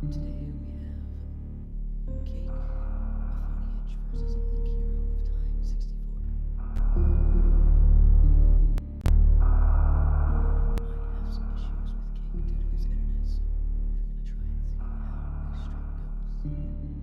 Today we have Cakemaphoneige versus a link hero of time 64. Might have some issues with Cake due to his internet, so we're gonna try and see how his stream goes. Just released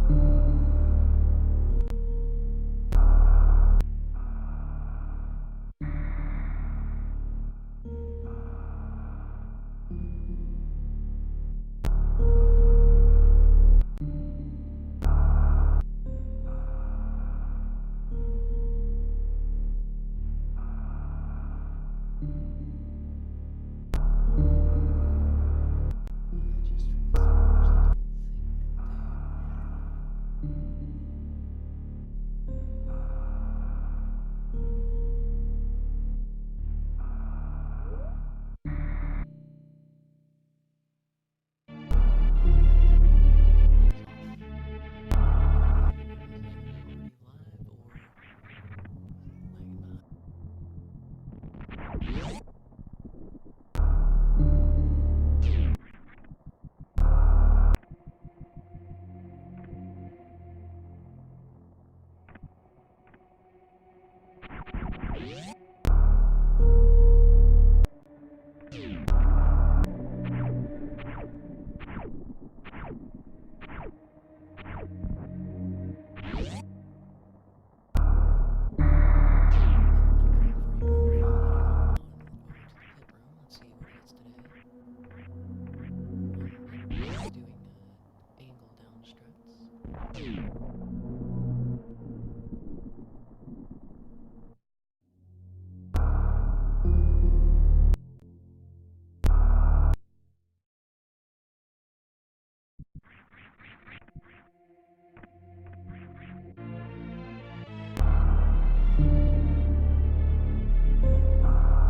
the watch,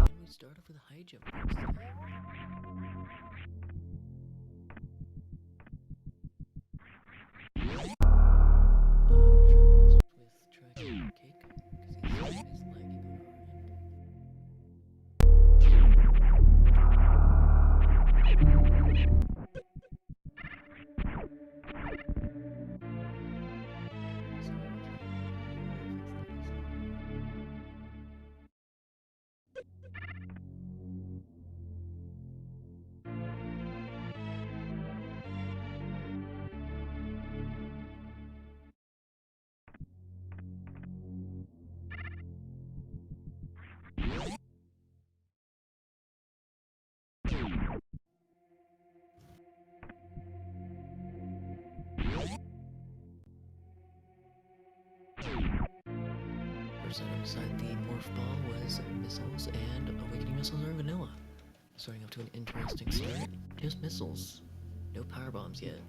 I don't start off with a high jump boost today. I'm trying this with Cake, because his stream is lagging on our end. First item inside the morph ball was missiles, and awakening missiles are vanilla. Starting off to an interesting start. Just missiles. No power bombs yet.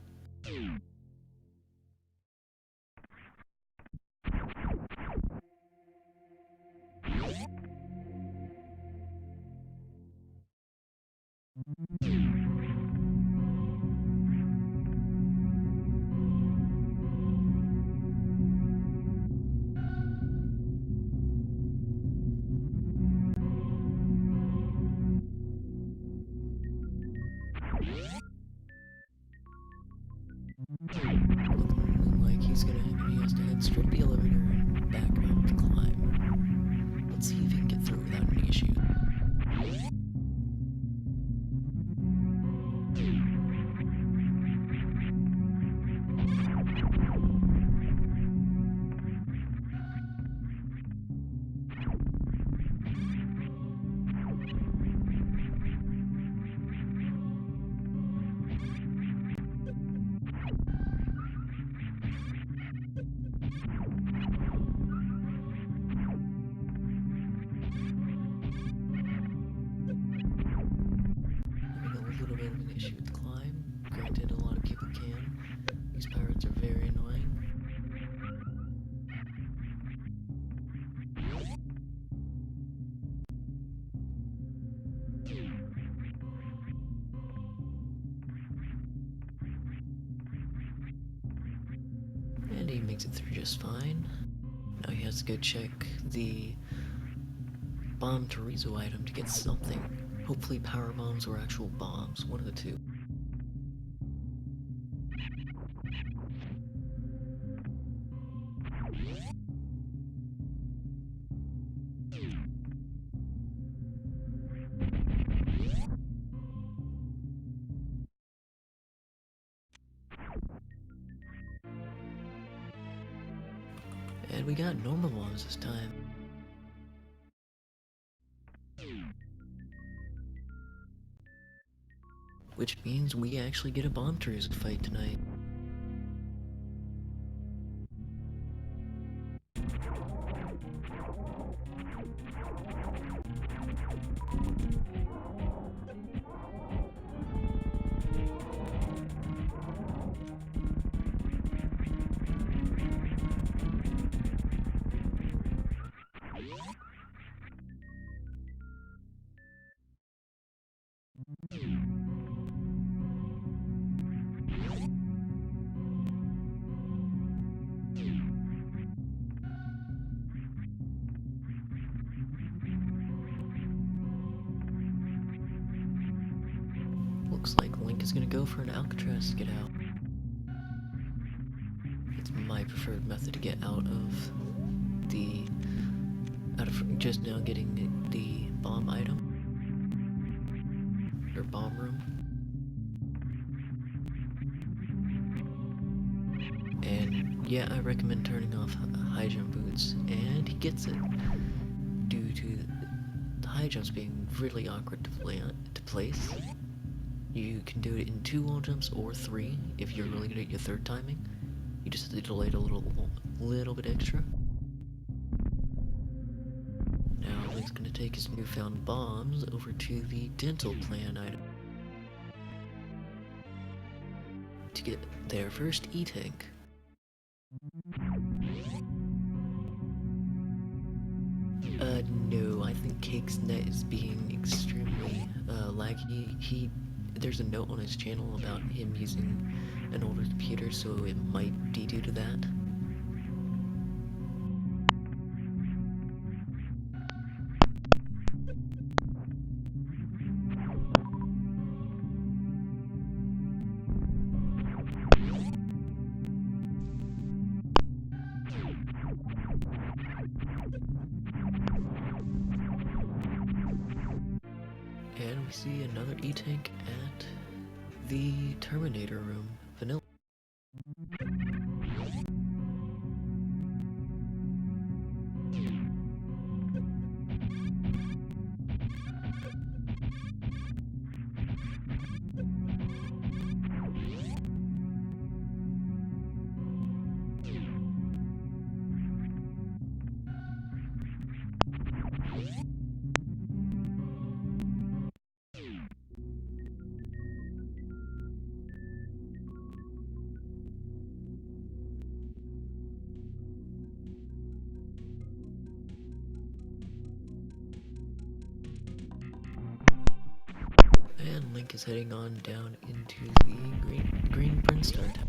Looking like he has to head straight to the elevator and back up the climb. Let's see if he can get through without any issues. Little bit of an issue with the climb. Granted, a lot of people can. These pirates are very annoying. And he makes it through just fine. Now he has to go check the bomb Torizo item to get something. Hopefully power bombs or actual bombs, one of the two. And we got normal bombs this time. Which means we actually get a bomb terrorist fight tonight. Looks like Link is gonna go for an Alcatraz to get out. It's my preferred method to get out of just now getting the bomb item. Or bomb room. And yeah, I recommend turning off high jump boots, and he gets it. Due to the high jumps being really awkward to place. You can do it in 2 wall jumps or 3 if you're really good at your third timing. You just have to delay it a little bit extra. Now Link's gonna take his newfound bombs over to the dental plan item to get their first E-tank. No, I think Cake's net is being extremely laggy. There's a note on his channel about him using an older computer, so it might be due to that. And we see another E-tank at the Terminator room. Vanilla. And Link is heading on down into the green Brinstar Tower.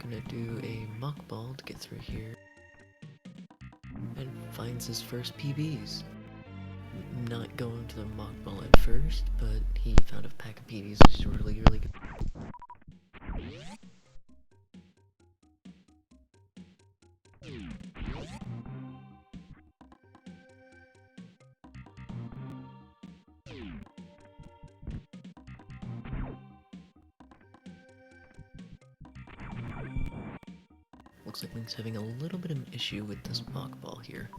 Gonna do a mock ball to get through here. And finds his first PBs. Not going to the mock ball at first, but he found a pack of PBs, which is really good. Looks like Link's having a little bit of an issue with this mock ball here.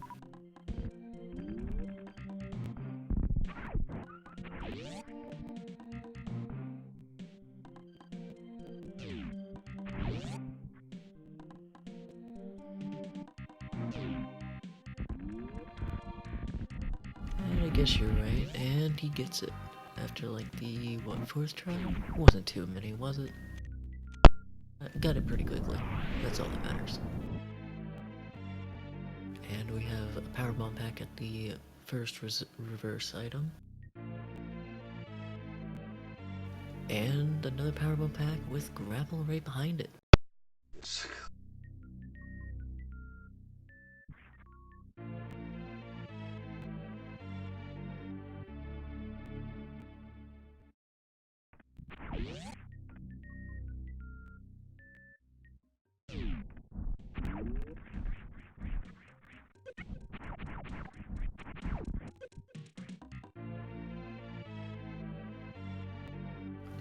And I guess you're right, and he gets it. After like the, what, 4th try? Wasn't too many, was it? Got it pretty quickly. That's all that matters. And we have a power bomb pack at the first reverse item. And another power bomb pack with grapple right behind it.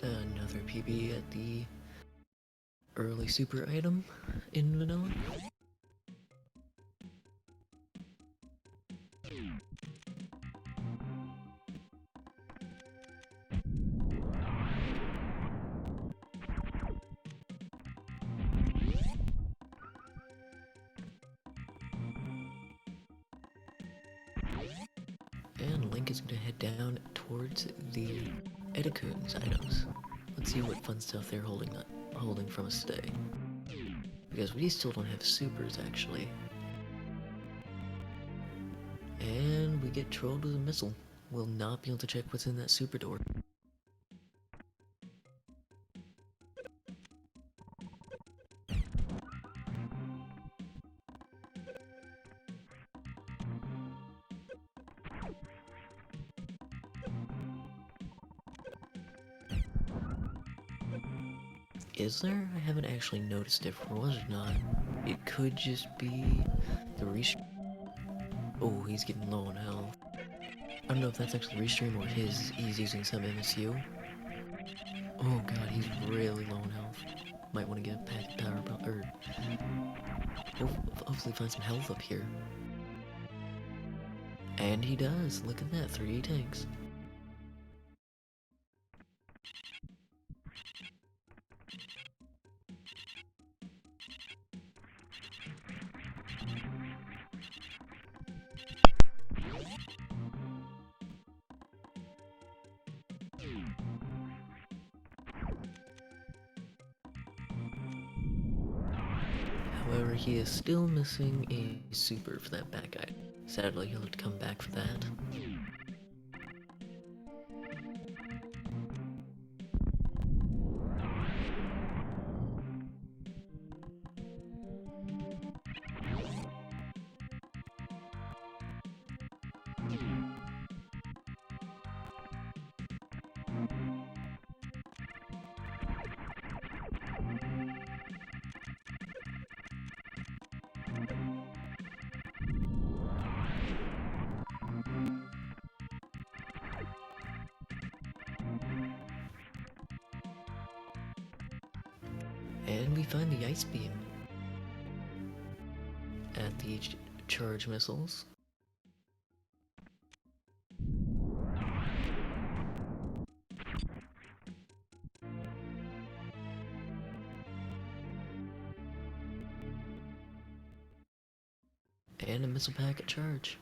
Another PB at the early super item in vanilla. And Link is gonna head down towards the Edicoon's items. Let's see what fun stuff they're holding from us today. Because we still don't have supers, actually. And we get trolled with a missile. We'll not be able to check what's in that super door. Is there? I haven't actually noticed if there was or not. It could just be the restream. Oh, he's getting low on health. I don't know if that's actually restream or he's using some MSU. Oh god, he's really low on health. Might want to get a pack power or hopefully find some health up here. And he does. Look at that, 3 tanks. However, he is still missing a super for that back guy. Sadly, he'll have to come back for that. And we find the ice beam at the charge missiles. And a missile pack at charge.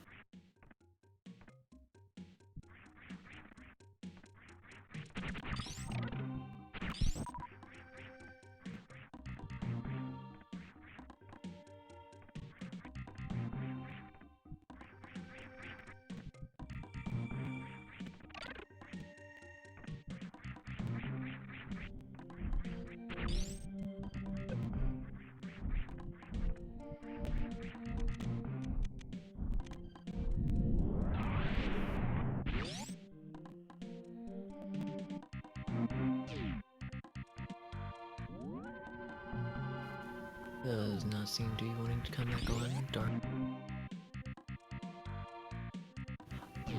Does not seem to be wanting to come back on. Darn.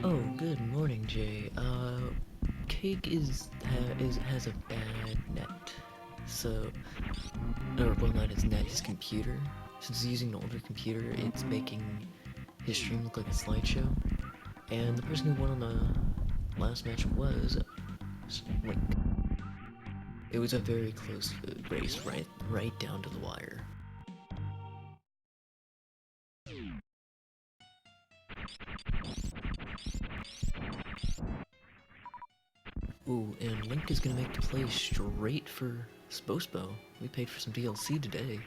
Oh, good morning, Jay. Cake has a bad net. So, or well, not his net, his computer. Since he's using an older computer, it's making his stream look like a slideshow. And the person who won on the last match was Link. It was a very close race, right down to the wire. Ooh, and Link is gonna make the play straight for Spospo. We paid for some DLC today.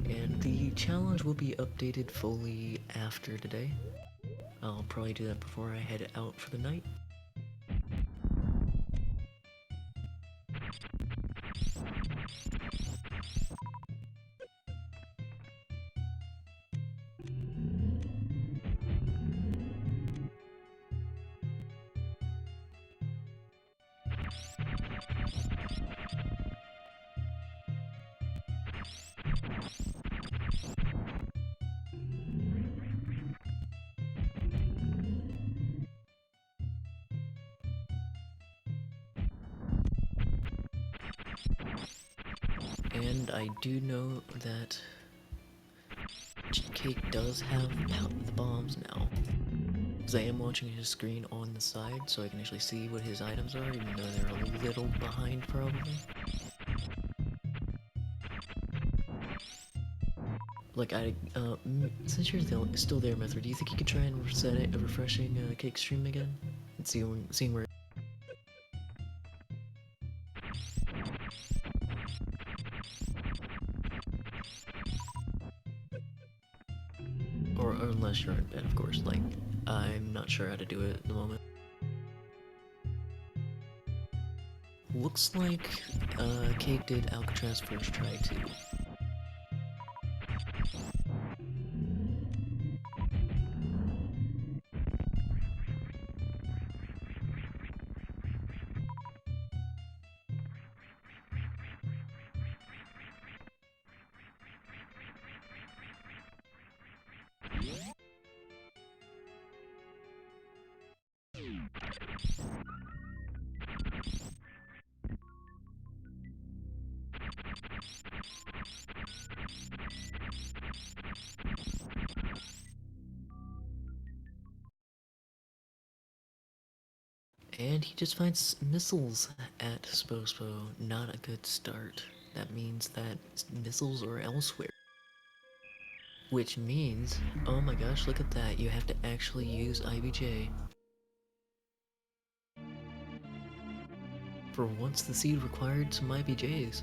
And the challenge will be updated fully after today. I'll probably do that before I head out for the night. And I do know that Cake does have the bombs now. Because I am watching his screen on the side, so I can actually see what his items are, even though they're a little behind, probably. Like, since you're still there, Method, do you think you could try and reset a refreshing Cake stream again? And seeing where... Or unless you're in bed, of course. Like, I'm not sure how to do it at the moment. Looks like Cake did Alcatraz first try too. And he just finds missiles at Spospo. Not a good start. That means that missiles are elsewhere. Which means, oh my gosh, look at that. You have to actually use IBJ. For once, the seed required some IBJs.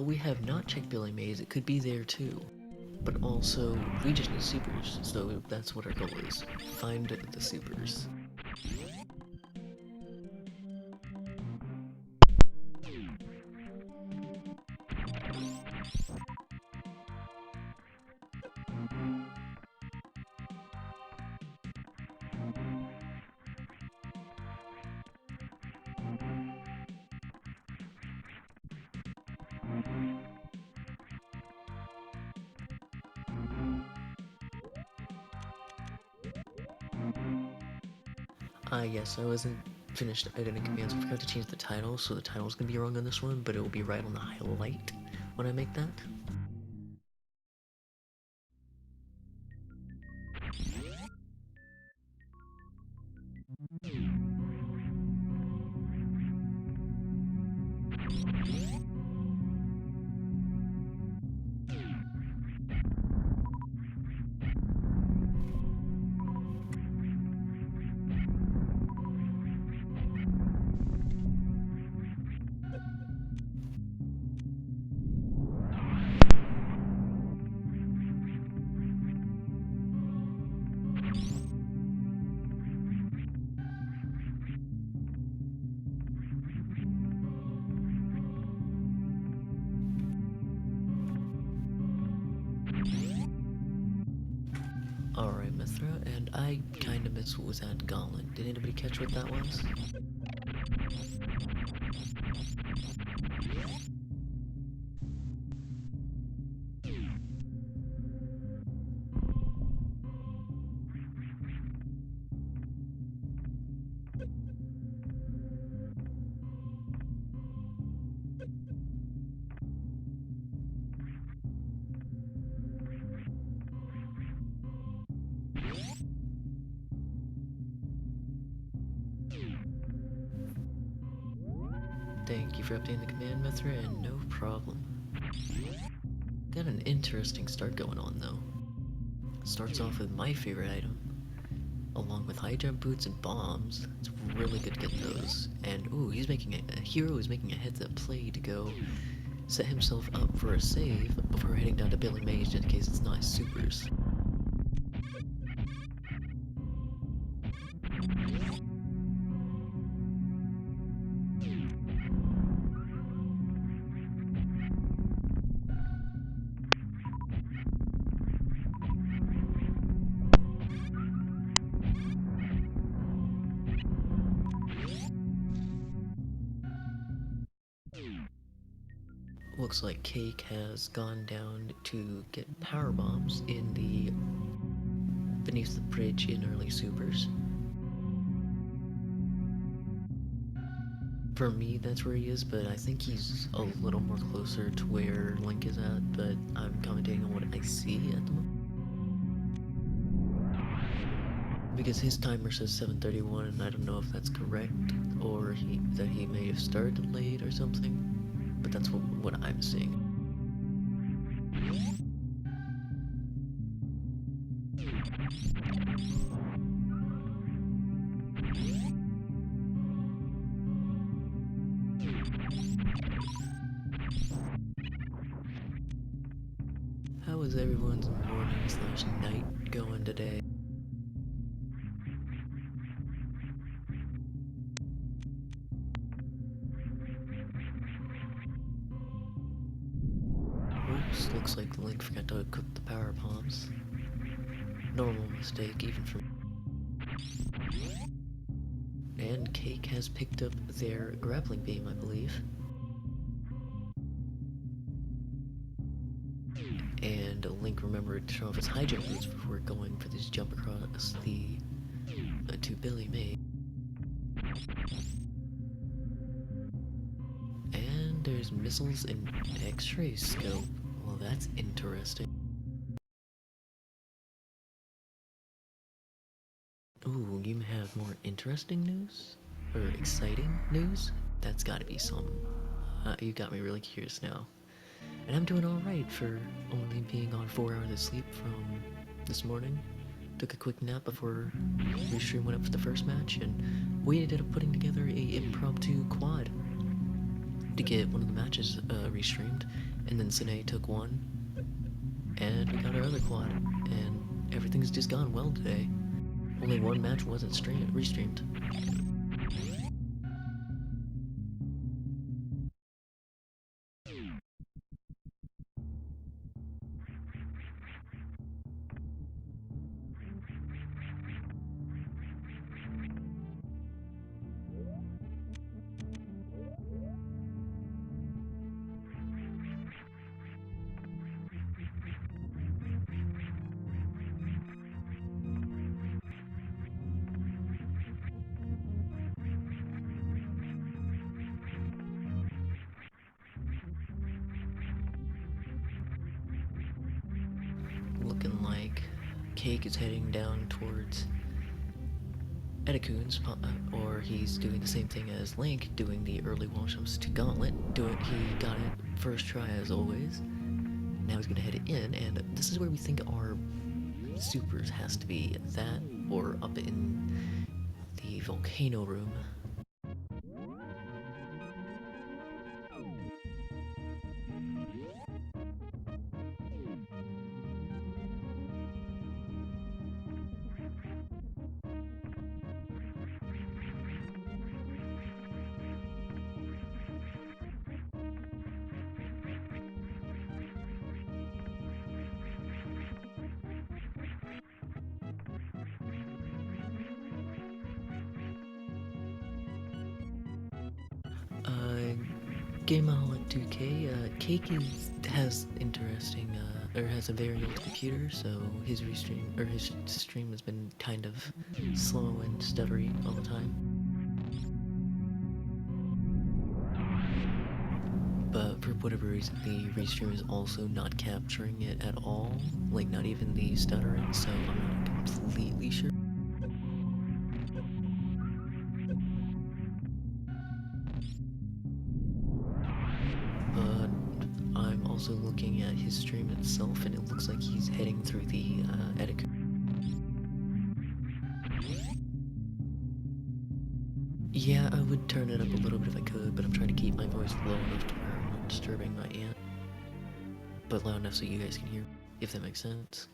We have not checked Billy Mays. It could be there too. But also, we just need supers, so that's what our goal is. Find the supers. Yes, I wasn't finished editing commands. I forgot to change the title, so the title's gonna be wrong on this one, but it will be right on the highlight when I make that. Alright, Mithra, and I kinda missed what was at Gauntlet. Did anybody catch what that was? Thank you for updating the command, Mithra, and no problem. Got an interesting start going on, though. Starts off with my favorite item, along with high jump boots and bombs. It's really good to get those. And ooh, he's making a hero is making a heads-up play to go set himself up for a save before heading down to Billy Mays just in case it's not supers. looks like Cake has gone down to get power bombs in the beneath the bridge in early supers. For me, that's where he is, but I think he's a little more closer to where Link is at, but I'm commenting on what I see at the moment. Because his timer says 7:31, and I don't know if that's correct, or that he may have started late or something, but that's what I'm seeing. How is everyone's morning/night going today? Oops, looks like Link forgot to cook the power bombs. Normal mistake, even for me. And Cake has picked up their grappling beam, I believe. And Link remembered to show off his high jump boots before going for this jump across the to Billy May. And there's missiles and X-ray scope. Well, that's interesting. Ooh, you have more interesting news? Or exciting news? That's gotta be some. You got me really curious now. And I'm doing alright for only being on 4 hours of sleep from this morning. Took a quick nap before Restream went up for the first match, and we ended up putting together a impromptu quad to get one of the matches restreamed, and then Sine took one, and we got our other quad, and everything's just gone well today. Only one match wasn't restreamed. Looking like Cake is heading down towards Edakun's, or he's doing the same thing as Link, doing the early wall jumps to Gauntlet. He got it first try as always. Now he's gonna head it in, and this is where we think our supers has to be, that or up in the volcano room. Cakemaphoneige 2K, Cake has interesting, or has a very old computer, so his stream has been kind of slow and stuttery all the time. But for whatever reason, the restream is also not capturing it at all, like not even the stuttering, so I'm not completely sure. But I'm also looking at his stream itself, and it looks like he's heading through the etiquette. Yeah, I would turn it up a little bit if I could, but I'm trying to keep my voice low enough to where I'm not disturbing my aunt. But loud enough so you guys can hear, if that makes sense.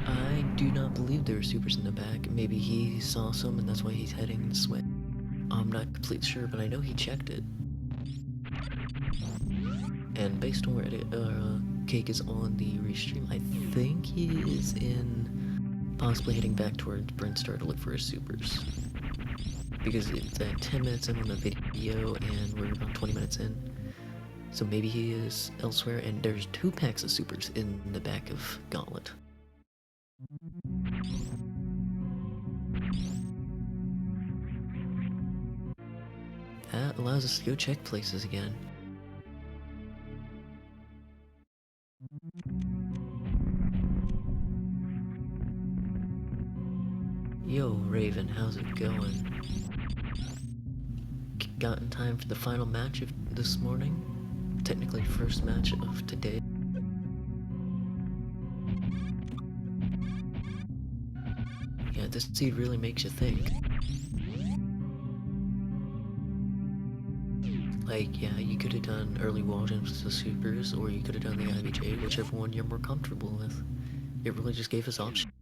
I do not believe there are supers in the back. Maybe he saw some and that's why he's heading this way. I'm not completely sure, but I know he checked it. And based on where Cake is on the restream, I think he is in possibly heading back towards Brinstar to look for his supers. Because it's at 10 minutes in on the video and we're about 20 minutes in. So maybe he is elsewhere, and there's 2 packs of supers in the back of Gauntlet. That allows us to go check places again. Yo, Raven, how's it going? Got in time for the final match of this morning? Technically first match of today. Yeah, this seed really makes you think. Like, yeah, you could have done early wall jumps to supers, or you could have done the IBJ, whichever one you're more comfortable with. It really just gave us options.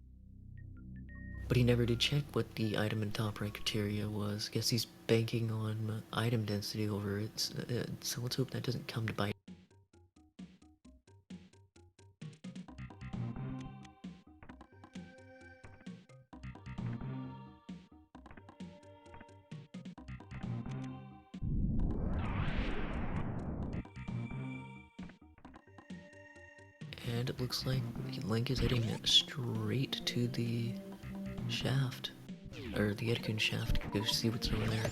But he never did check what the item and top rank criteria was. Guess he's banking on item density over it, so let's hope that doesn't come to bite. And it looks like Link is heading straight to the shaft, or the Edkun shaft, to go see what's over there.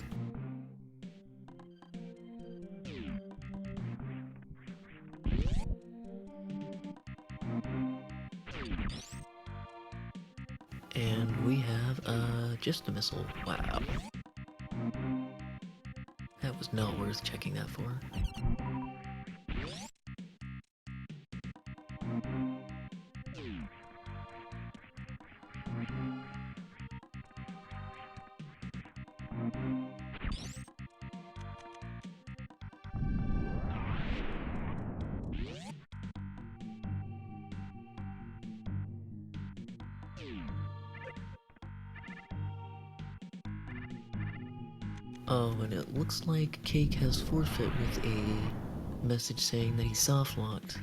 And we have, just a missile. Wow. That was not worth checking that for. Oh, and it looks like Cake has forfeit with a message saying that he's soft-locked.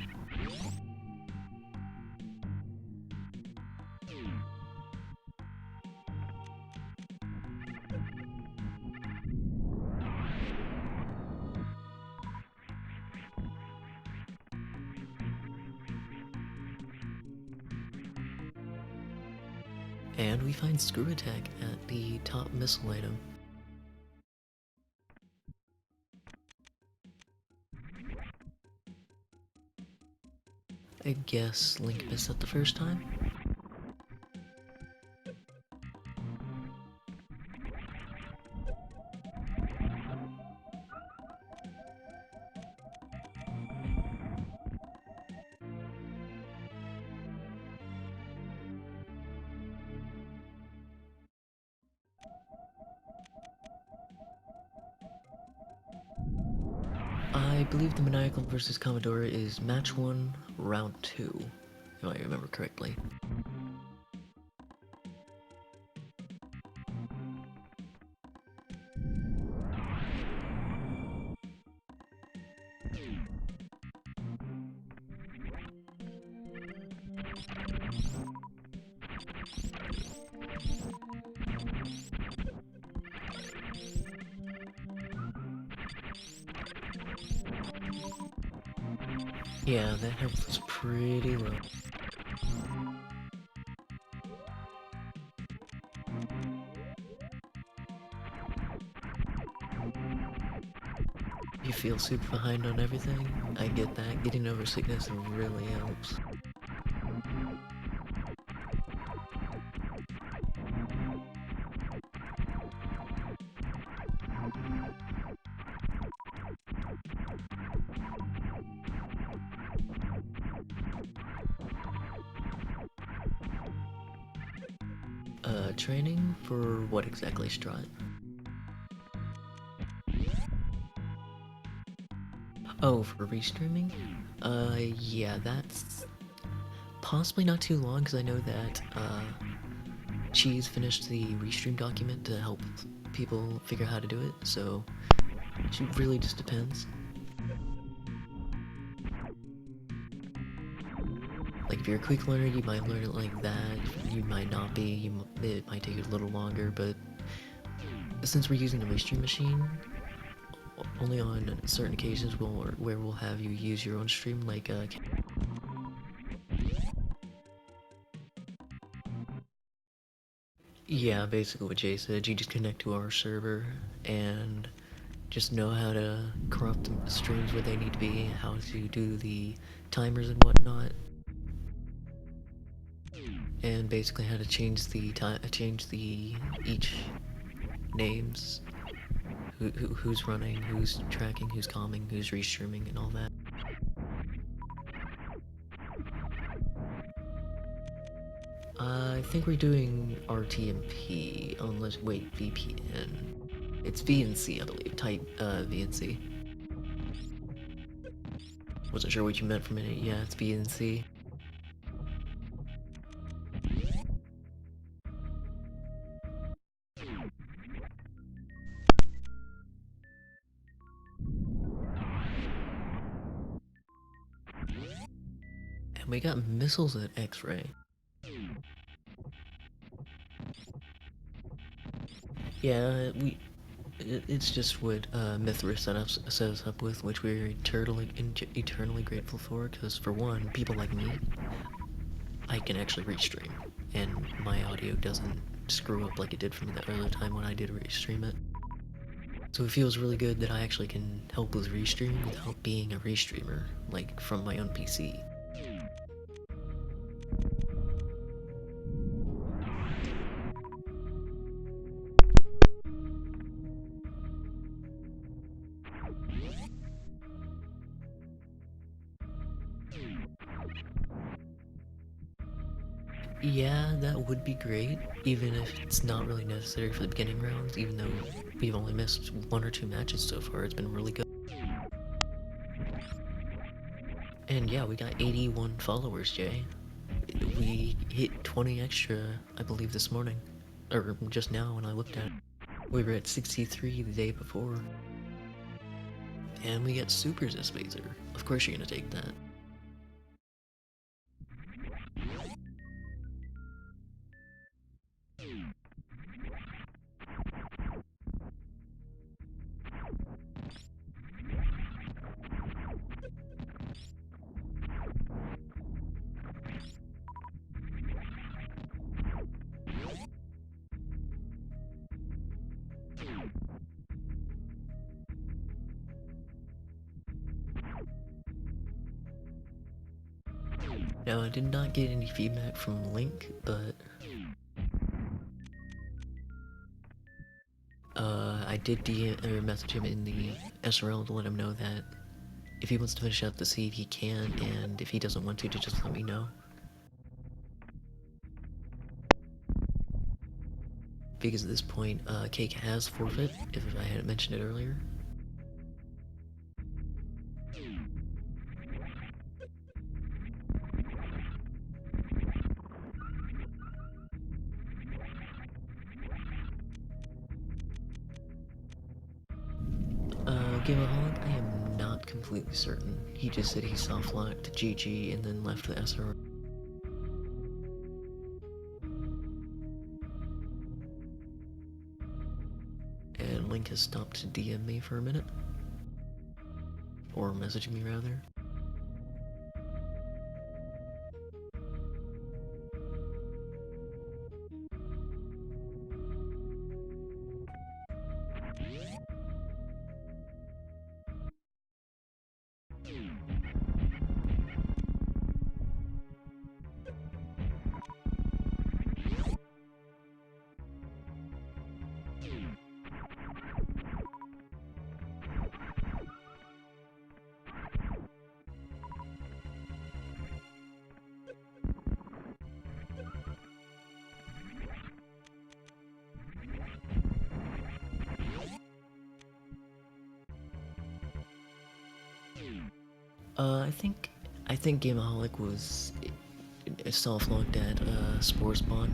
And we find Screw Attack at the top missile item. I guess Link missed it the first time? I believe the Maniacal versus Commodore is match 1, round 2, if I remember correctly. Yeah, that health was pretty low. You feel super behind on everything? I get that. Getting over sickness really helps. Training for what exactly, Strut? Oh, for restreaming? Yeah, that's Possibly not too long, because I know that Cheese finished the restream document to help people figure out how to do it, so it really just depends. Like, if you're a quick learner, you might learn it like that. You might not be. It might take you a little longer, but since we're using the restream machine, only on certain occasions where we'll have you use your own stream, like yeah, basically what Jay said. You just connect to our server and just know how to corrupt the streams where they need to be, how to do the timers and whatnot, and basically how to change the each names, who's running, who's tracking, who's calming, who's restreaming, and all that. I think we're doing RTMP, unless, wait, VPN. It's VNC, I believe, type VNC. Wasn't sure what you meant for a minute. Yeah, it's VNC. And we got missiles at X-ray. Yeah, it's just what Mithras set us up with, which we're eternally grateful for, because for one, people like me, I can actually restream, and my audio doesn't screw up like it did for me that earlier time when I did restream it. So it feels really good that I actually can help with restream without being a restreamer, like from my own PC. Yeah, that would be great, even if it's not really necessary for the beginning rounds, even though we've only missed 1 or 2 matches so far. It's been really good. And yeah, we got 81 followers, Jay. We hit 20 extra, I believe, this morning. Or just now when I looked at it. We were at 63 the day before. And we got supers as Phaser. Of course you're gonna take that. Now, I did not get any feedback from Link, but I did message him in the SRL to let him know that if he wants to finish out the seed, he can, and if he doesn't want to just let me know. Because at this point, Cake has forfeit, if I hadn't mentioned it earlier. Gameaholic, I am not completely certain. He just said he soft-locked GG and then left the SR. And Link has stopped to DM me for a minute. Or messaging me, rather. I think Gameaholic was soft-locked at Spore Spawn.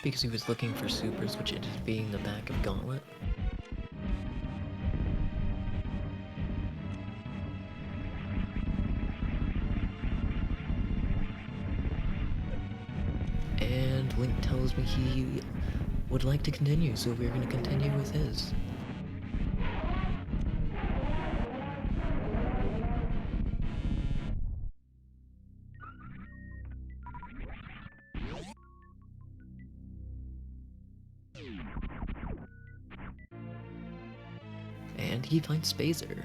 Because he was looking for supers, which ended up being the back of Gauntlet. And Link tells me he would like to continue, so we're going to continue with his. And he finds Spazer.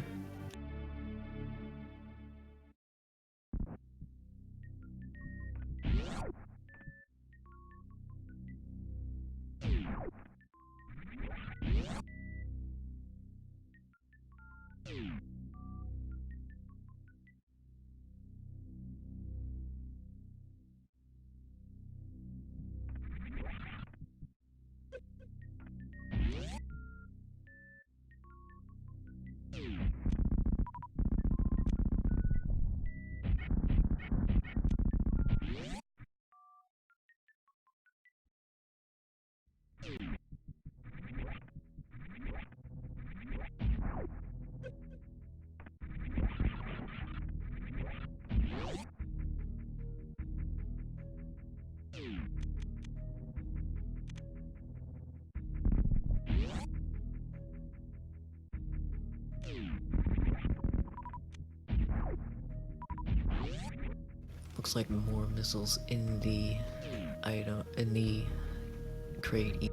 Looks like more missiles in the item in the crate.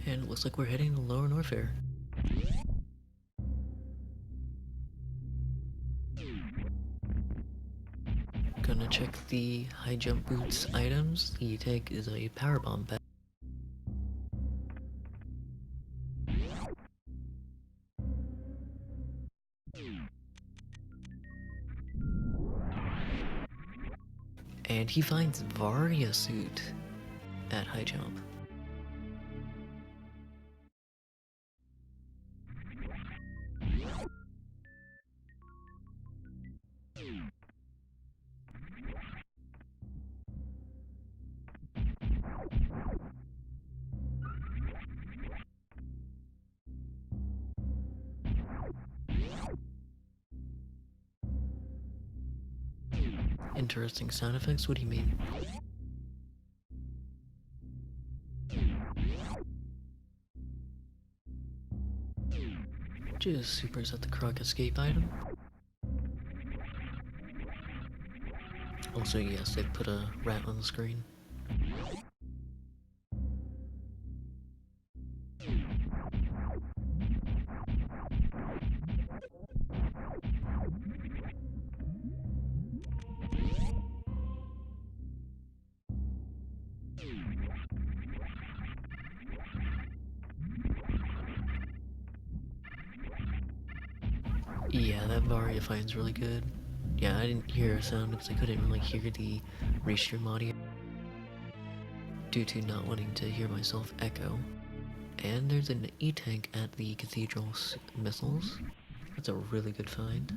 And it looks like we're heading to Lower Norfair. Gonna check the high jump boots items. The tank is a power bomb pack. And he finds Varia suit at high jump. Interesting sound effects, what do you mean? Just supers at the Croc escape item. Also, yes, they put a rat on the screen. Yeah, that Varia fight's really good. Yeah, I didn't hear a sound because I couldn't really hear the restream audio due to not wanting to hear myself echo. And there's an E-tank at the Cathedral missiles. That's a really good find.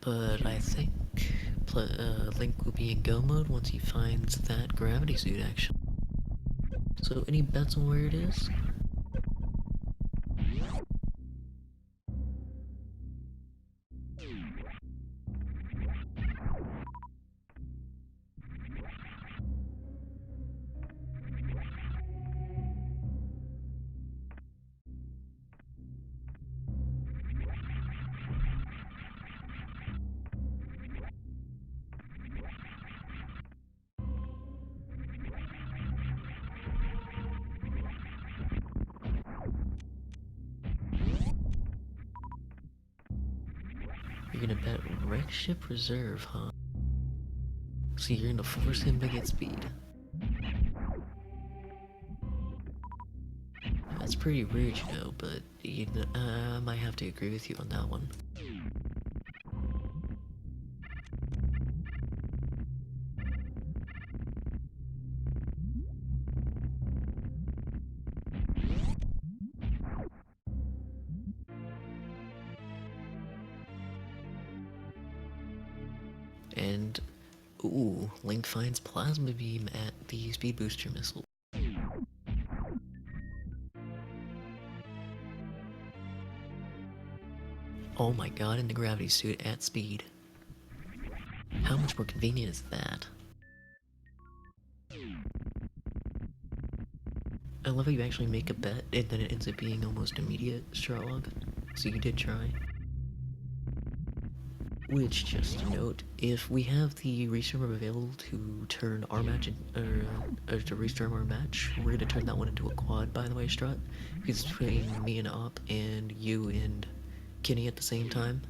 But I think Link will be in go mode once he finds that gravity suit action. So any bets on where it is? You're gonna bet wreck ship reserve, huh? So you're gonna force him to get speed. That's pretty rude, you know, but I might have to agree with you on that one. And, ooh, Link finds Plasma Beam at the Speed Booster missile. Oh my god, in the gravity suit at speed. How much more convenient is that? I love how you actually make a bet and then it ends up being almost immediate Strolog. So you did try. Which, just to note, if we have the restormer available to turn our match, or to restart our match, we're gonna turn that one into a quad, by the way, Strut. Because it's between me and Op and you and Kenny at the same time.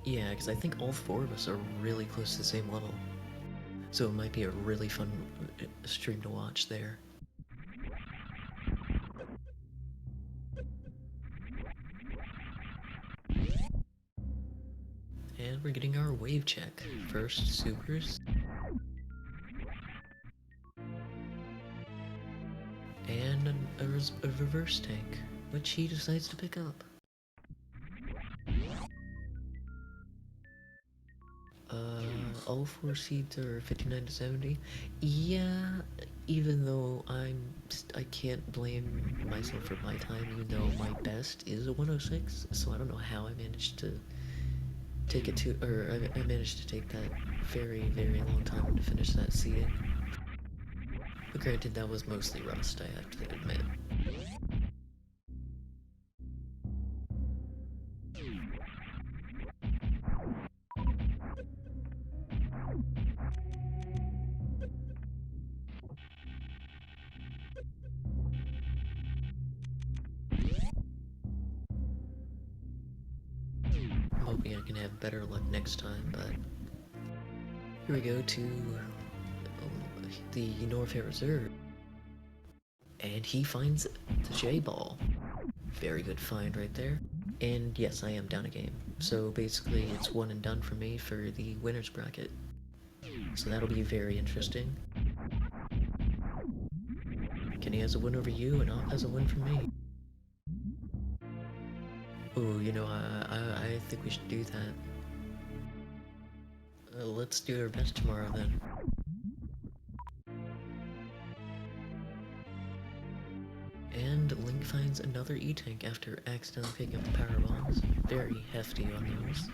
Yeah, because I think all four of us are really close to the same level. So it might be a really fun stream to watch there. And we're getting our wave check. First, supers. And a reverse tank, which he decides to pick up. All four seeds are 59 to 70. Yeah, even though I can't blame myself for my time, even though my best is a 106, so I don't know how I managed to take it to, or I managed to take that very, very long time to finish that seeding. But granted, that was mostly rust, I have to admit. I'm hoping I can have better luck next time, but here we go to the Norfair Reserve. And he finds the J-Ball. Very good find right there. And yes, I am down a game. So basically it's one and done for me for the winner's bracket. So that'll be very interesting. Kenny has a win over you and Op has a win for me. Ooh, you know, I think we should do that. Let's do our best tomorrow then. And Link finds another E-Tank after accidentally picking up the power bombs. Very hefty on those.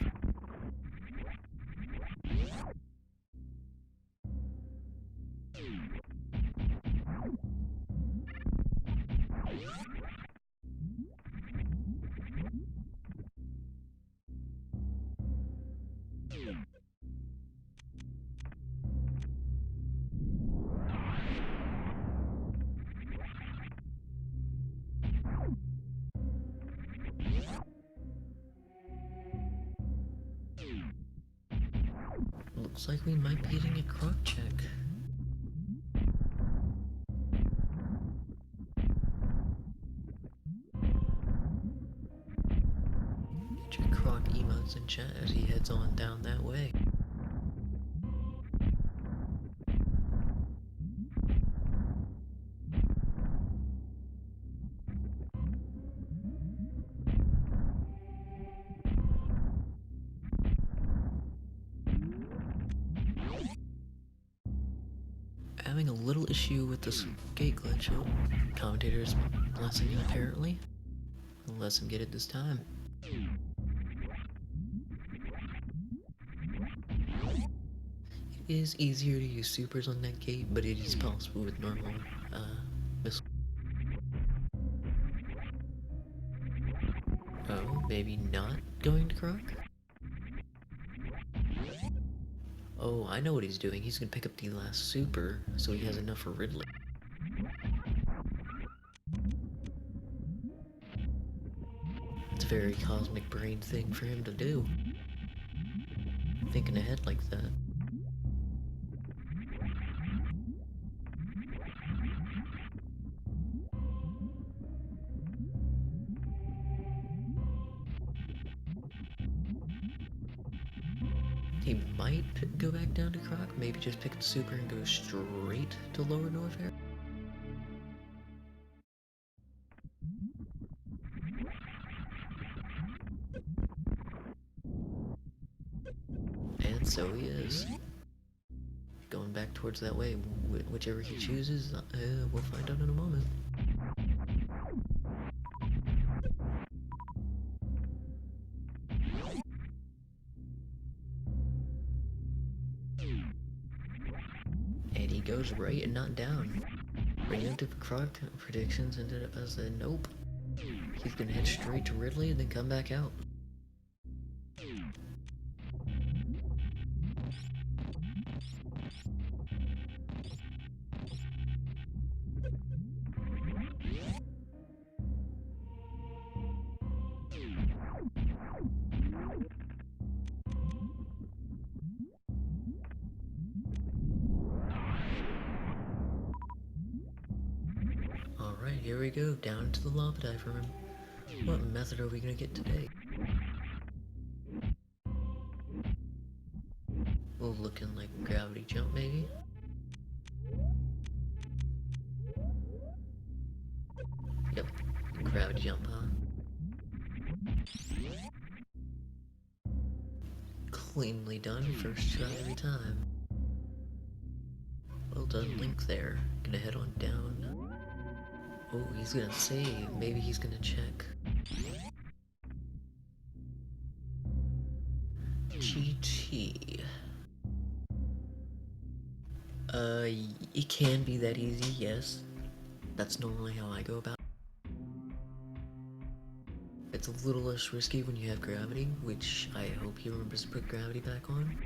Looks like we might be getting a croc check. Get your croc emotes in chat as he heads on down that way. Having a little issue with this gate glitch. Oh, commentator's blessing it apparently. Let's him get it this time. It is easier to use supers on that gate, but it is possible with normal missiles. Oh, maybe not going to Croc? Oh, I know what he's doing. He's gonna pick up the last super, so he has enough for Ridley. It's a very cosmic brain thing for him to do. Thinking ahead like that. He might go back down to Croc, maybe just pick the super and go straight to Lower Norfair. And so he is. Going back towards that way, whichever he chooses, we'll find out in a moment. And he goes right and not down. Preemptive Croc predictions ended up as a nope. He's gonna head straight to Ridley and then come back out. Alright, here we go, down to the lava dive room. What method are we gonna get today? Well, looking like gravity jump, maybe? Yep, gravity jump, huh? Cleanly done, first try every time. Well done, Link there. Gonna head on down. Oh, he's gonna save. Maybe he's gonna check. GT. It can be that easy, yes. That's normally how I go about it. It's a little less risky when you have gravity, which I hope he remembers to put gravity back on.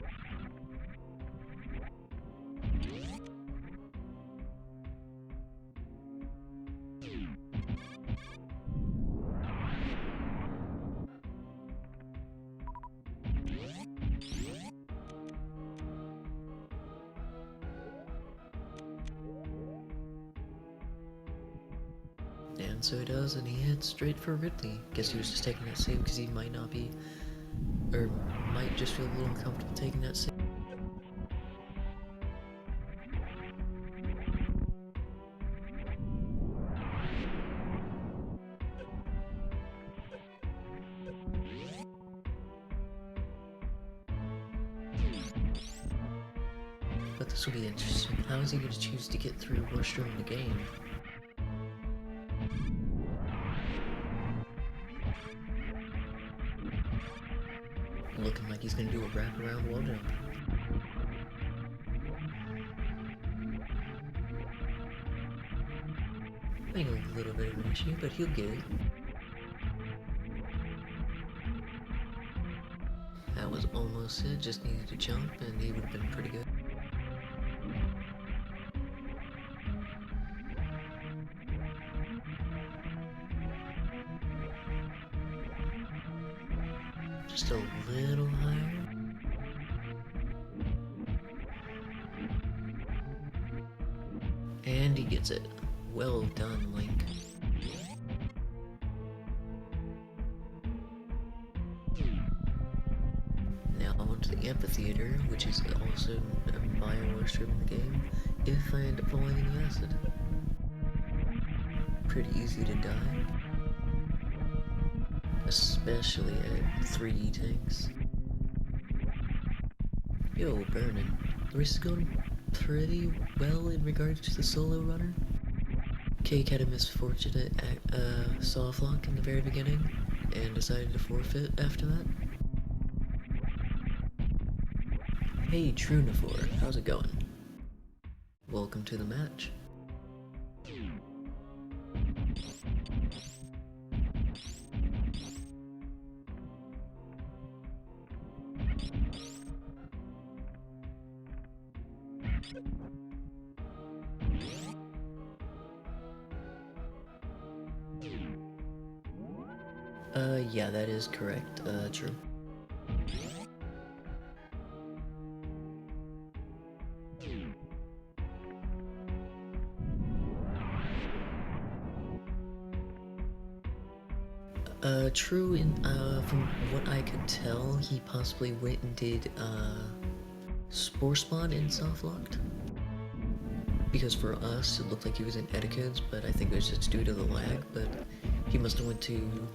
And so he does, and he heads straight for Ridley. Guess he was just taking that save because he might not be, or might just feel a little uncomfortable taking that save. But this will be interesting. How is he going to choose to get through rush during the game? Looking like he's gonna do a wraparound wall jump. Making a little bit of an issue, but he'll get it. That was almost it, just needed to jump and he would have been pretty good. Just a little higher. And he gets it. Well done, Link. Now on to the amphitheater, which is also my worst room in the game, if I end up falling in the acid. Pretty easy to die. Especially at 3 tanks. Yo, burning. The race is going pretty well in regards to the solo runner. Cake had a misfortunate soft lock in the very beginning and decided to forfeit after that. Hey Trunifor, how's it going? Welcome to the match. Yeah, that is correct. True. True, from what I could tell, he possibly went and did, Spore Spawn in Softlocked. Because for us, it looked like he was in Etiquettes, but I think it was just due to the lag, but he must have went to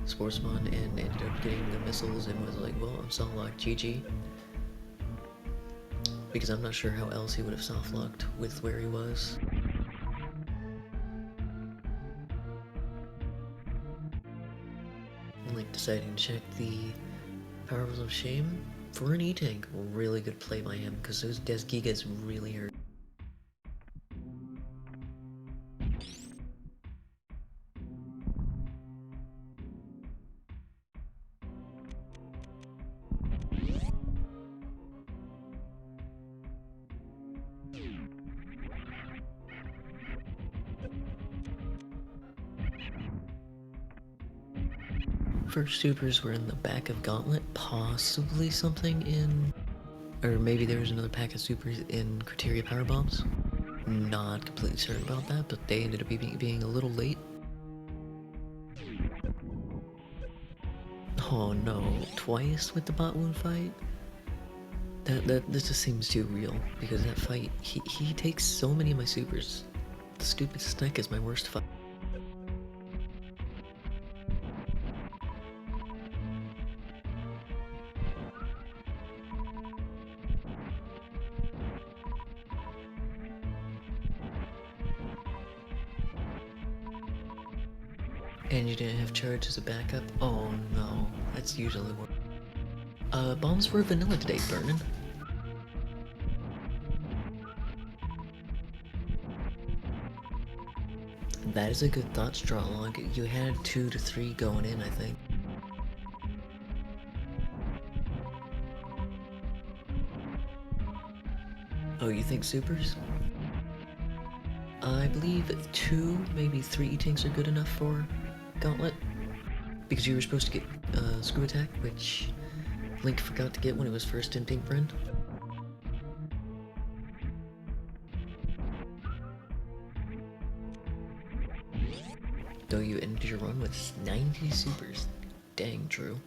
Spore Spawn and ended up getting the missiles and was like, well, I'm Softlocked, GG. Because I'm not sure how else he would have Softlocked with where he was. Like deciding to check the Powers of Shame for an E-Tank. Really good play by him, because those Des Gigas really hurt. First supers were in the back of Gauntlet, possibly something in... Or maybe there was another pack of supers in Criteria Power Bombs. Not completely certain about that, but they ended up being a little late. Oh no, twice with the bot wound fight? This just seems too real, because that fight, he takes so many of my supers. The stupid Snake is my worst fight. And you didn't have charge as a backup? Oh no, that's usually what... bombs were vanilla today, Burnin'. That is a good thought straw log. You had 2 to 3 going in, I think. Oh, you think supers? I believe 2, maybe 3 E-Tanks are good enough for Gauntlet. Because you were supposed to get Screw Attack, which Link forgot to get when it was first in Pink Friend. Though you ended your run with 90 supers. Dang true.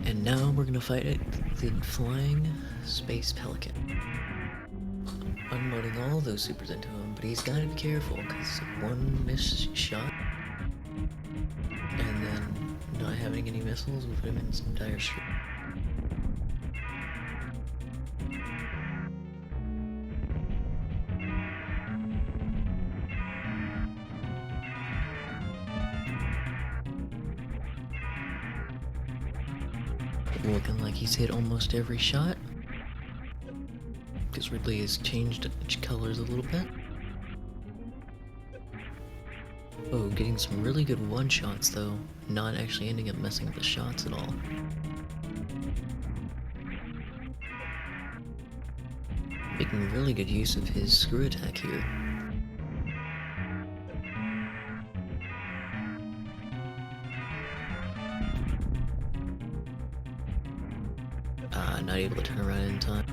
And now we're gonna fight it, the Flying Space Pelican. Unloading all those supers into him, but he's gotta be careful, because one missed shot, and then not having any missiles will put him in some dire straits. Looking like he's hit almost every shot. Because Ridley has changed colors a little bit. Oh, getting some really good one-shots though, not actually ending up messing up the shots at all. Making really good use of his Screw Attack here. Not able to turn around in time.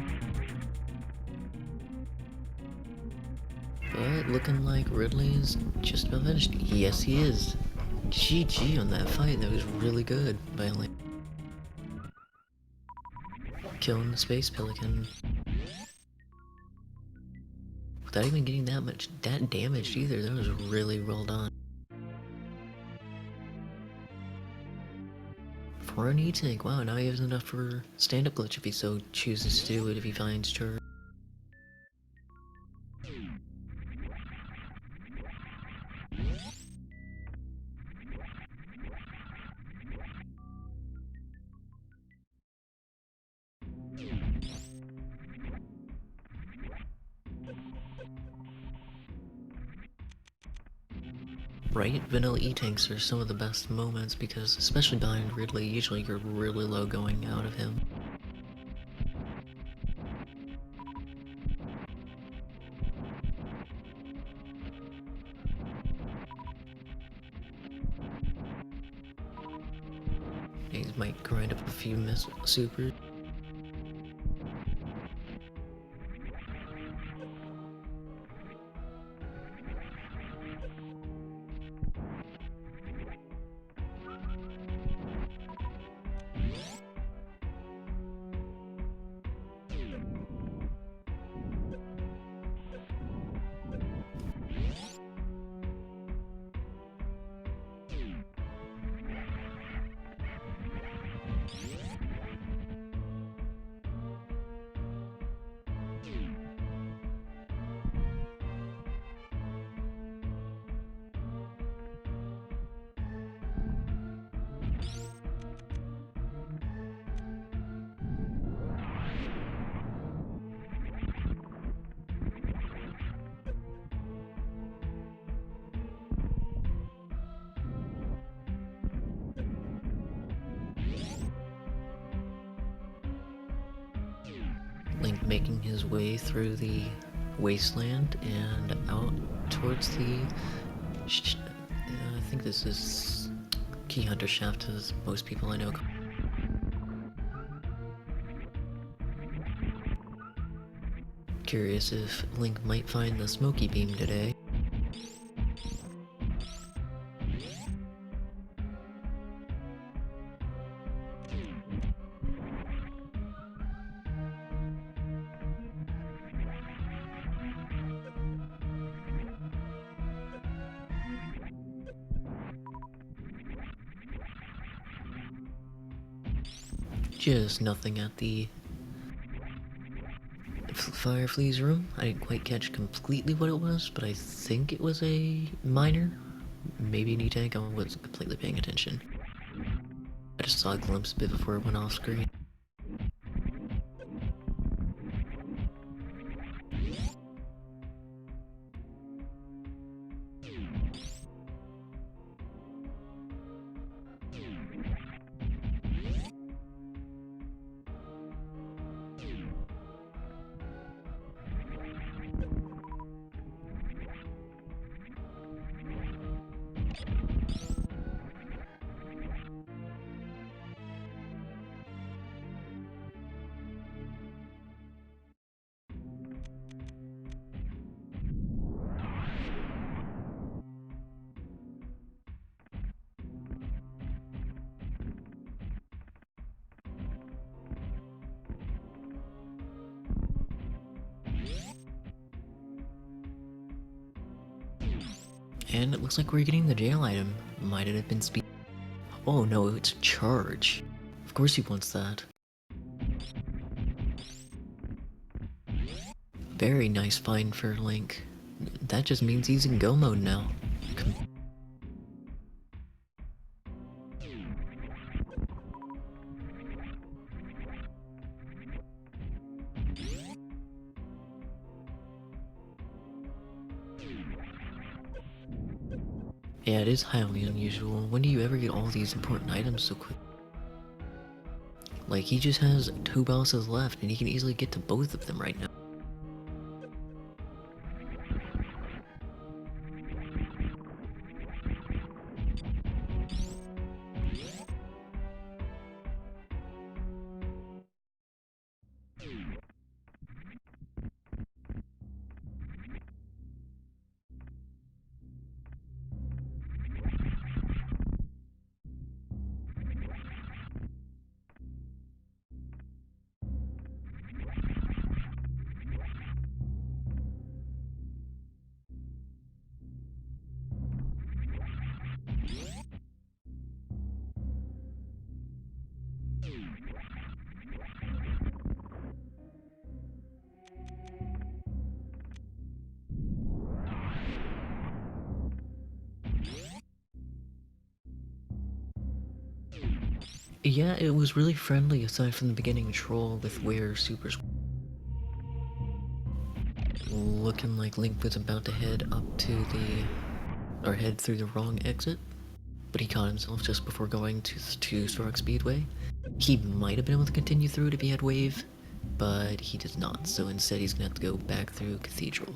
But looking like Ridley is just about finished. Yes, he is. GG on that fight. That was really good by Link. Killing the Space Pelican. Without even getting that damaged either. That was really well done. For an E-Tank, wow, now he has enough for stand-up glitch if he so chooses to do it, if he finds charge. Right? Vanilla E-tanks are some of the best moments because, especially behind Ridley, usually you're really low going out of him. He might grind up a few supers. Link making his way through the wasteland and out towards the... I think this is Key Hunter Shaft, as most people I know. Curious if Link might find the Smoky Beam today. Just nothing at the Firefly's room. I didn't quite catch completely what it was, but I think it was a miner. Maybe an E-tank. I wasn't completely paying attention. I just saw a glimpse of it before it went off screen. And it looks like we're getting the jail item. Might it have been speed? Oh no, it's charge. Of course he wants that. Very nice find for Link. That just means he's in go mode now. Yeah, it is highly unusual. When do you ever get all these important items so quick? Like, he just has 2 bosses left, and he can easily get to both of them right now. Yeah, it was really friendly aside from the beginning troll with where Super's looking like Link was about to head up to the or head through the wrong exit, but he caught himself just before going to Stork Speedway. He might have been able to continue through it if he had wave, but he did not, so instead he's gonna have to go back through Cathedral.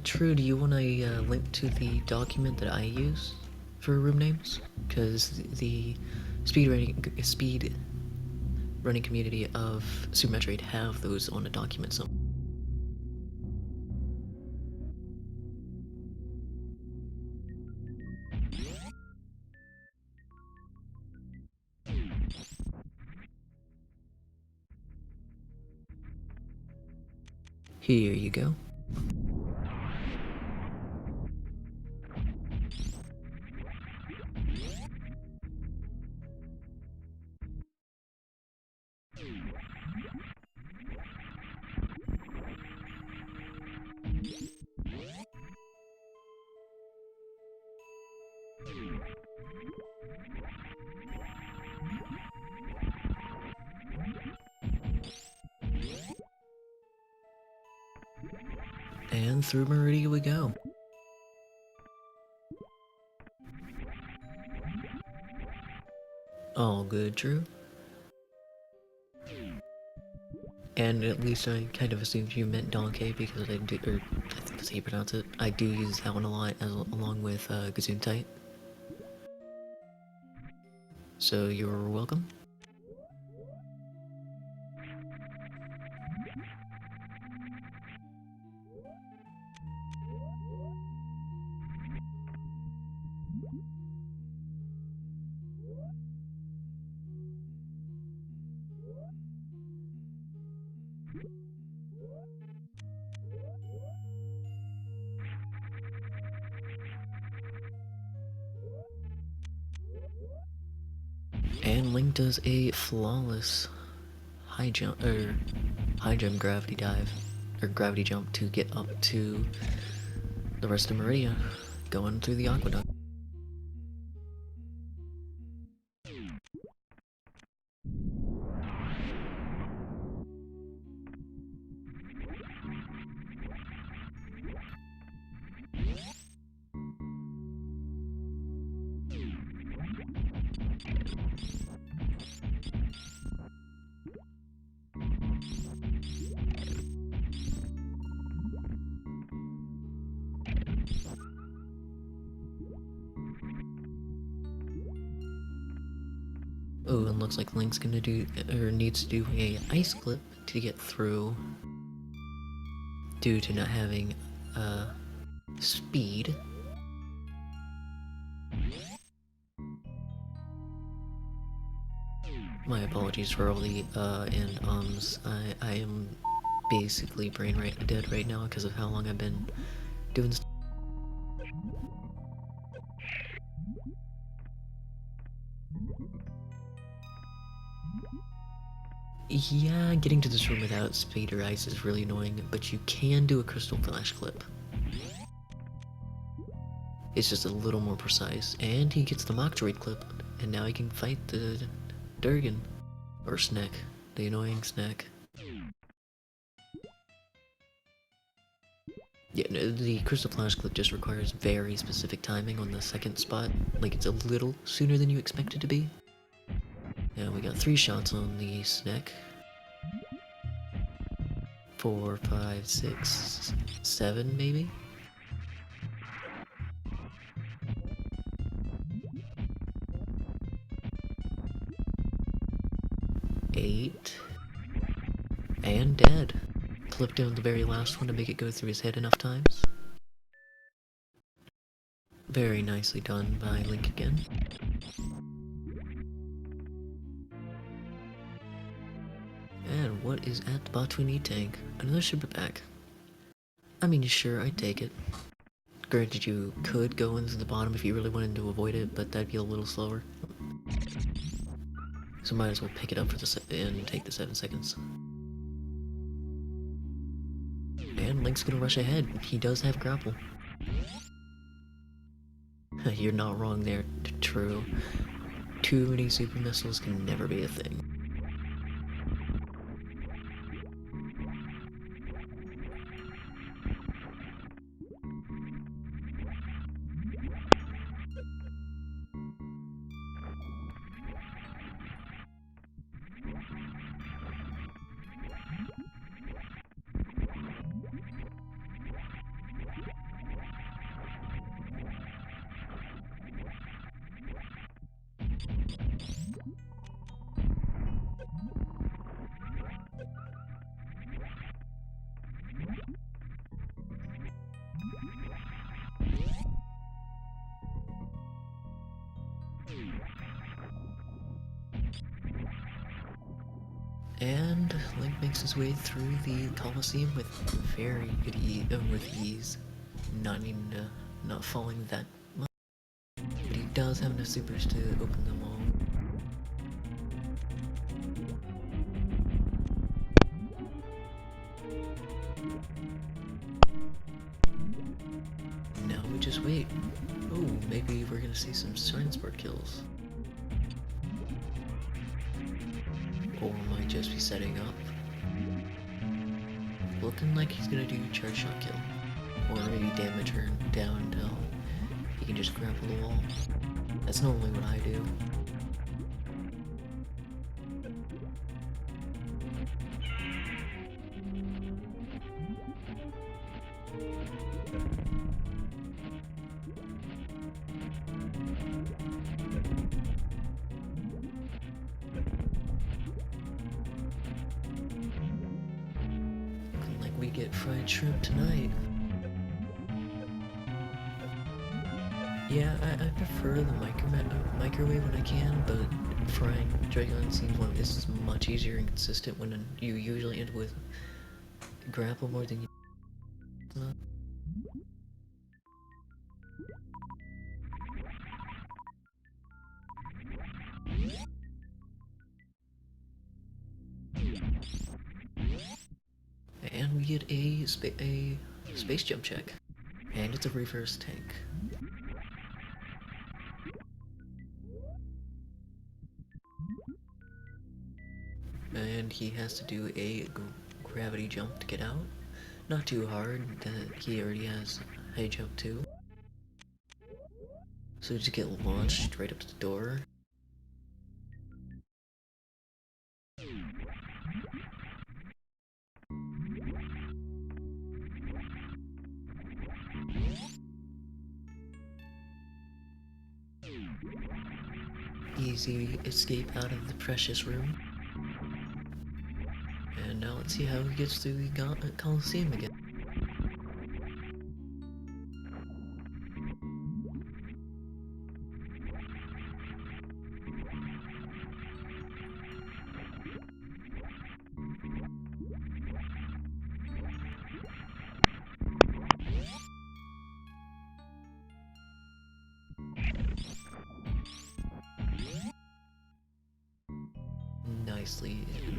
True, do you want a link to the document that I use for room names? Because the speed running community of SMRAT have those on a document somewhere. Here you go. And through Meridia we go. All good, Drew. And at least I kind of assumed you meant Donkey because I do, or I think that's how you pronounce it. I do use that one a lot, along with Gesundheit. So you're welcome. And Link does a flawless high jump gravity dive, or gravity jump to get up to the rest of Meridia, going through the aqueduct. Oh, and looks like Link's gonna do, or needs to do a ice clip to get through due to not having speed. My apologies for all the and ums. I am basically brain dead right now because of how long I've been doing stuff. Yeah, getting to this room without speed or ice is really annoying, but you can do a crystal flash clip. It's just a little more precise, and he gets the mock droid clip, and now he can fight the Durgan, or Snack, the annoying Snack. Yeah, no, the crystal flash clip just requires very specific timing on the second spot, like it's a little sooner than you expect it to be. And we got 3 shots on the Snack. 4, 5, 6, 7 maybe? 8. And dead. Clip down the very last one to make it go through his head enough times. Very nicely done by Link again. what is at the Botwini tank? Another super pack. I mean, sure, I'd take it. Granted, you could go into the bottom if you really wanted to avoid it, but that'd be a little slower. So might as well pick it up for and take the 7 seconds. And Link's gonna rush ahead. He does have grapple. You're not wrong there, true. Too many super missiles can never be a thing. And Link makes his way through the Colosseum with very good ease, not falling that much. But he does have enough supers to open them all. Now we just wait. Oh, maybe we're gonna see some transport kills. Or might just be setting up. Looking like he's gonna do charge shot kill. Or maybe damage her down until he can just grapple the wall. That's normally what I do. We get fried shrimp tonight. Yeah, I prefer the microwave when I can, but frying Dragon seems is much easier and consistent when you usually end with grapple more than you. And we get a space jump check. And it's a reverse tank. And he has to do a gravity jump to get out. Not too hard, he already has high jump too. So just get launched straight up to the door. Easy escape out of the precious room. And now let's see how he gets through the Colosseum again.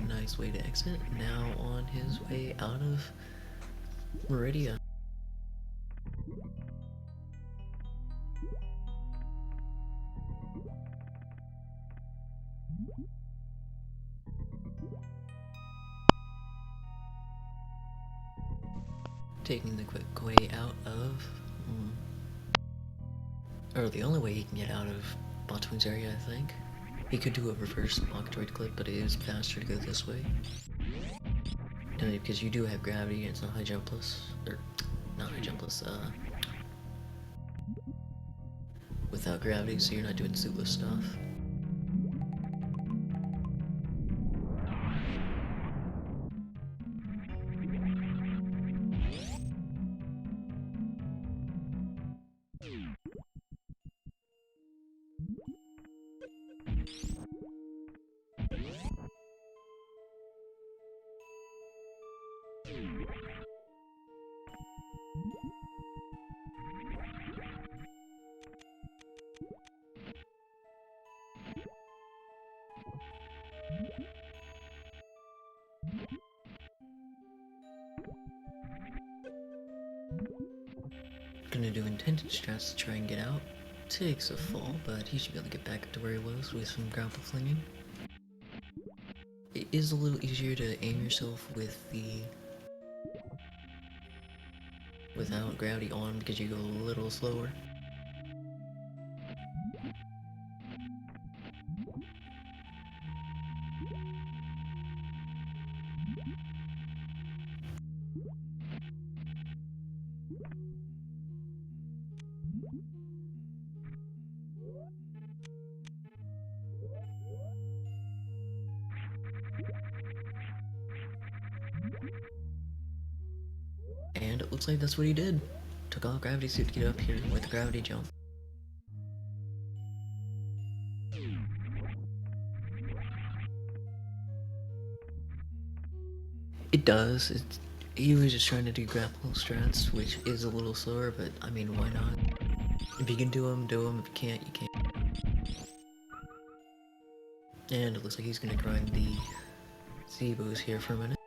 Nice way to exit. Now on his way out of Meridia. Taking the quick way out of, or the only way he can get out of Botwin's area, I think. He could do a reverse pocket droid clip, but it is faster to go this way. Because you do have gravity and it's not high jumpless, or not high jumpless, without gravity, so you're not doing suitless stuff. Gonna do intended strats to try and get out. Takes a fall, but he should be able to get back up to where he was with some grapple flinging. It is a little easier to aim yourself with the without gravity on because you go a little slower. And it looks like that's what he did. Took off gravity suit to get up here with the gravity jump. It does. He was just trying to do grapple strats, which is a little slower, but I mean, why not? If you can do them, do them. If you can't, you can't. And it looks like he's gonna grind the Zebos here for a minute.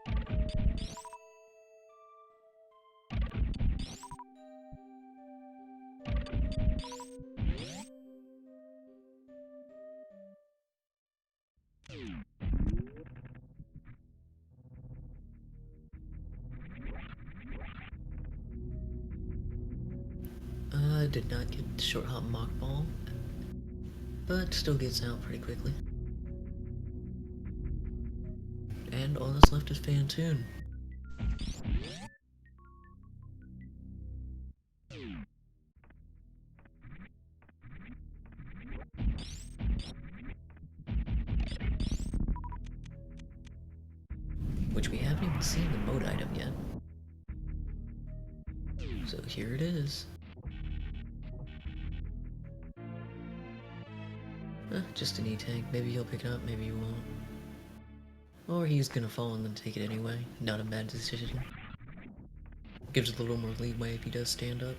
Did not get the short hop mock ball, but still gets out pretty quickly. And all that's left is Fantoon. Which we haven't even seen the mode item yet. So here it is. Just an E-tank. Maybe he'll pick it up, maybe he won't. Or he's gonna fall and then take it anyway. Not a bad decision. Gives a little more leeway if he does stand up.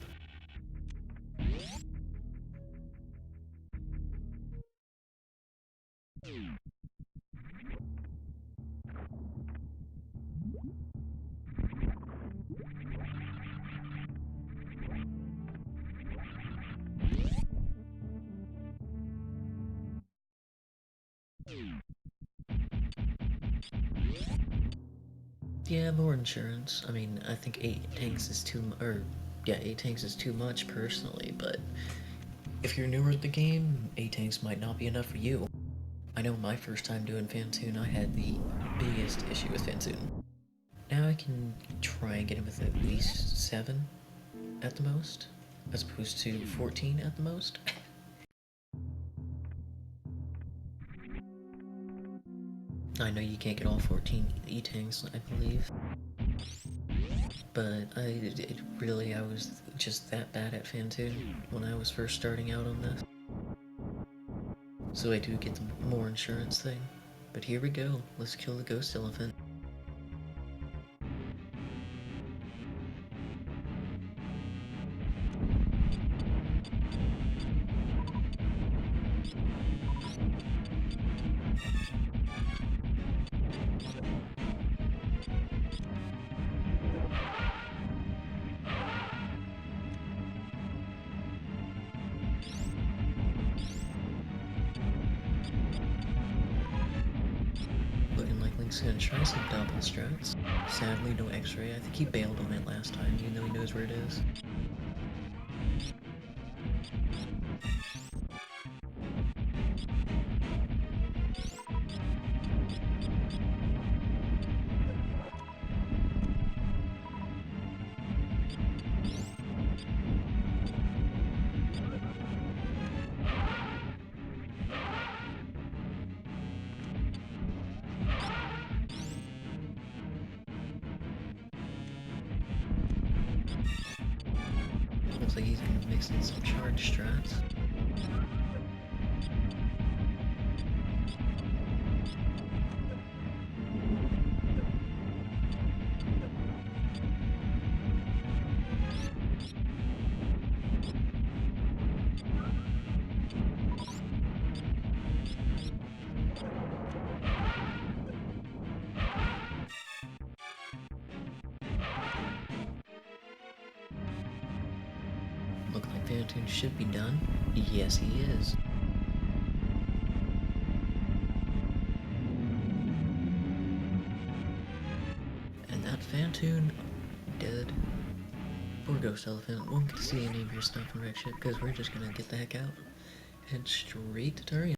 Yeah, more insurance. I mean, I think 8 tanks is too 8 tanks is too much personally, but if you're newer to the game, 8 tanks might not be enough for you. I know my first time doing Fantoon, I had the biggest issue with Fantoon. Now I can try and get him with at least 7 at the most, as opposed to 14 at the most. I know you can't get all 14 E-tanks, I believe. But I was just that bad at Fantoon when I was first starting out on this. So I do get the more insurance thing. But here we go, let's kill the ghost elephant. Link's gonna try some double strats. Sadly, no X-ray. I think he bailed on it last time, even though he knows where it is. Looks like he's gonna mix in some charge strats. Phantoon should be done. Yes, he is. And that Phantoon dead. Poor Ghost Elephant. Won't get to see any of your stuff in Red Ship because we're just gonna get the heck out. Head straight to Turian.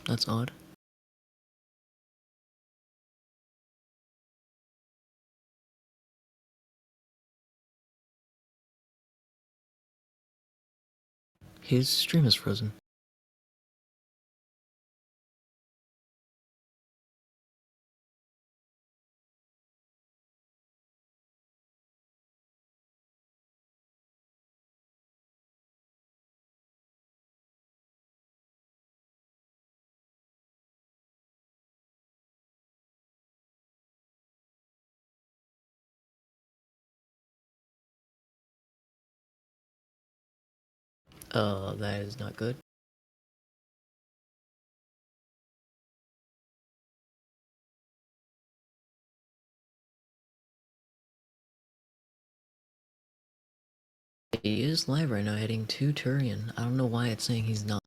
That's odd. His stream is frozen. That is not good. He is live right now, heading to Turian. I don't know why it's saying he's not.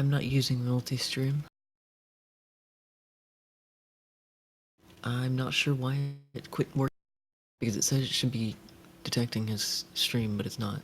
I'm not using multi-stream. I'm not sure why it quit working, because it says it should be detecting his stream, but it's not.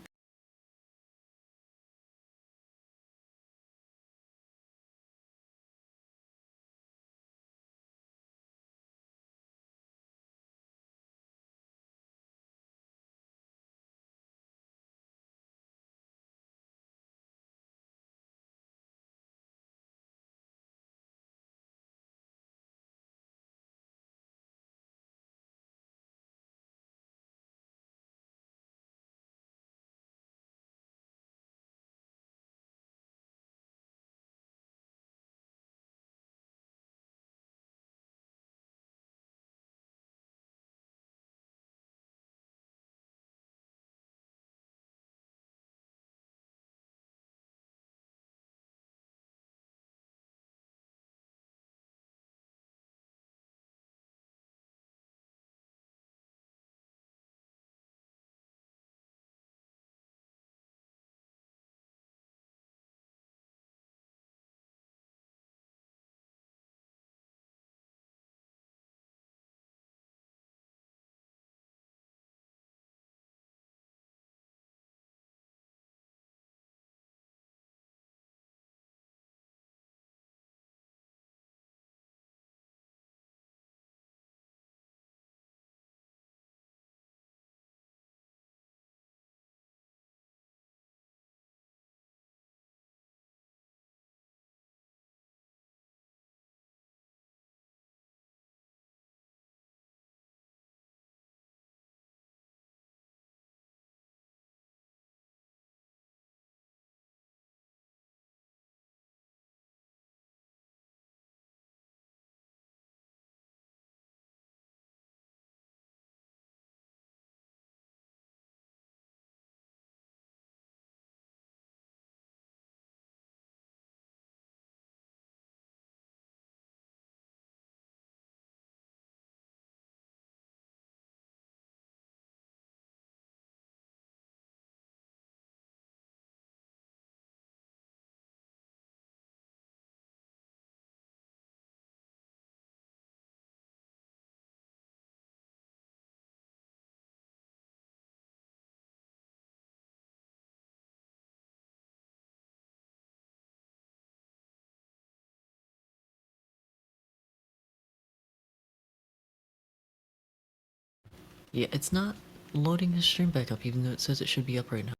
Yeah, it's not loading his stream back up, even though it says it should be up right now.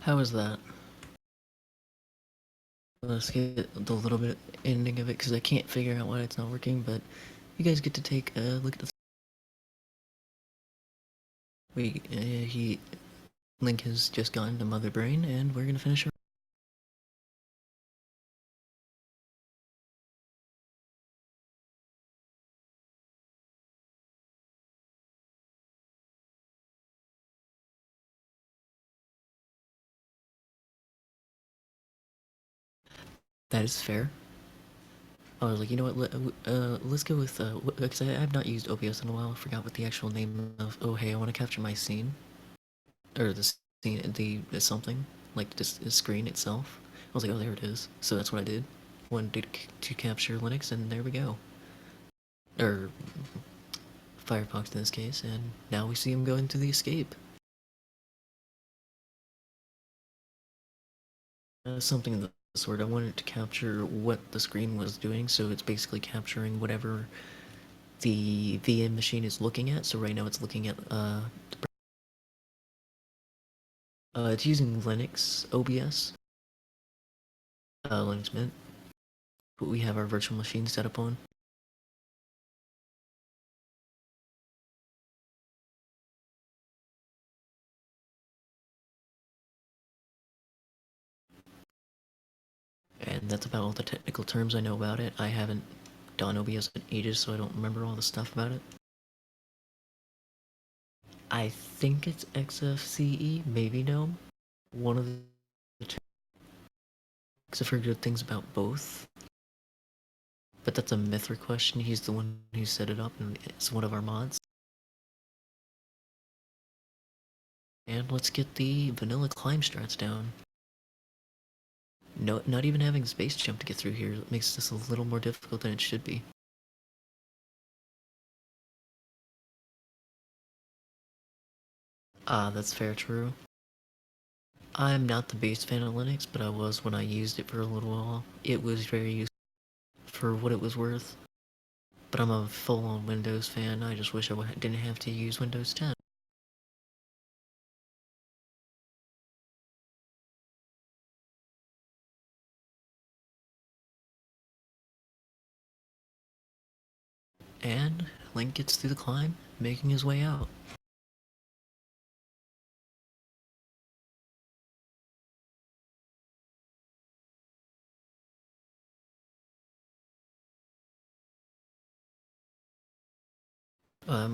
How is that? Let's get the little bit ending of it, because I can't figure out why it's not working, but you guys get to take a look at the... Link has just gotten to Mother Brain, and we're gonna finish her. That is fair. I was like, you know what, let's go with, because I have not used OBS in a while, I forgot what the actual name of, oh hey, I want to capture my scene. Or the scene, the something, like just the screen itself. I was like, oh, there it is. So that's what I did. Wanted to capture Linux, and there we go. Or Firefox in this case, and now we see him going to the escape. Something of the sort. I wanted to capture what the screen was doing, so it's basically capturing whatever the VM machine is looking at. So right now it's looking at it's using Linux OBS, Linux Mint, what we have our virtual machine set up on. And that's about all the technical terms I know about it. I haven't done OBS in ages, so I don't remember all the stuff about it. I think it's XFCE, maybe Gnome. One of the two. Because I've heard good things about both. But that's a Mythra question. He's the one who set it up, and it's one of our mods. And let's get the vanilla climb strats down. No, not even having space jump to get through here makes this a little more difficult than it should be. Ah, that's fair, true. I'm not the biggest fan of Linux, but I was when I used it for a little while. It was very useful for what it was worth. But I'm a full-on Windows fan. I just wish I didn't have to use Windows 10. And Link gets through the climb, making his way out.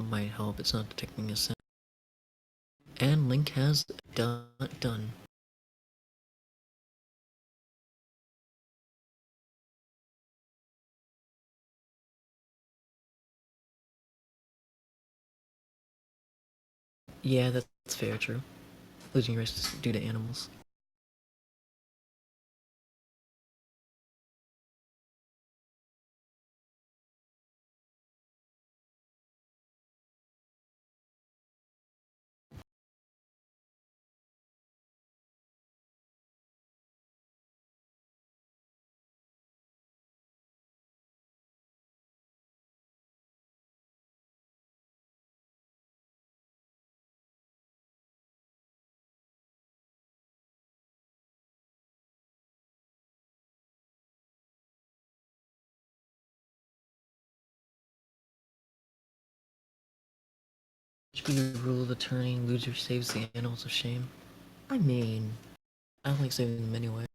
Might help, it's not detecting a sound. And Link has done. Yeah, that's fair, true. Losing race due to animals. Should be the rule of the turning, loser saves the animals of shame. I mean, I don't like saving them anyway.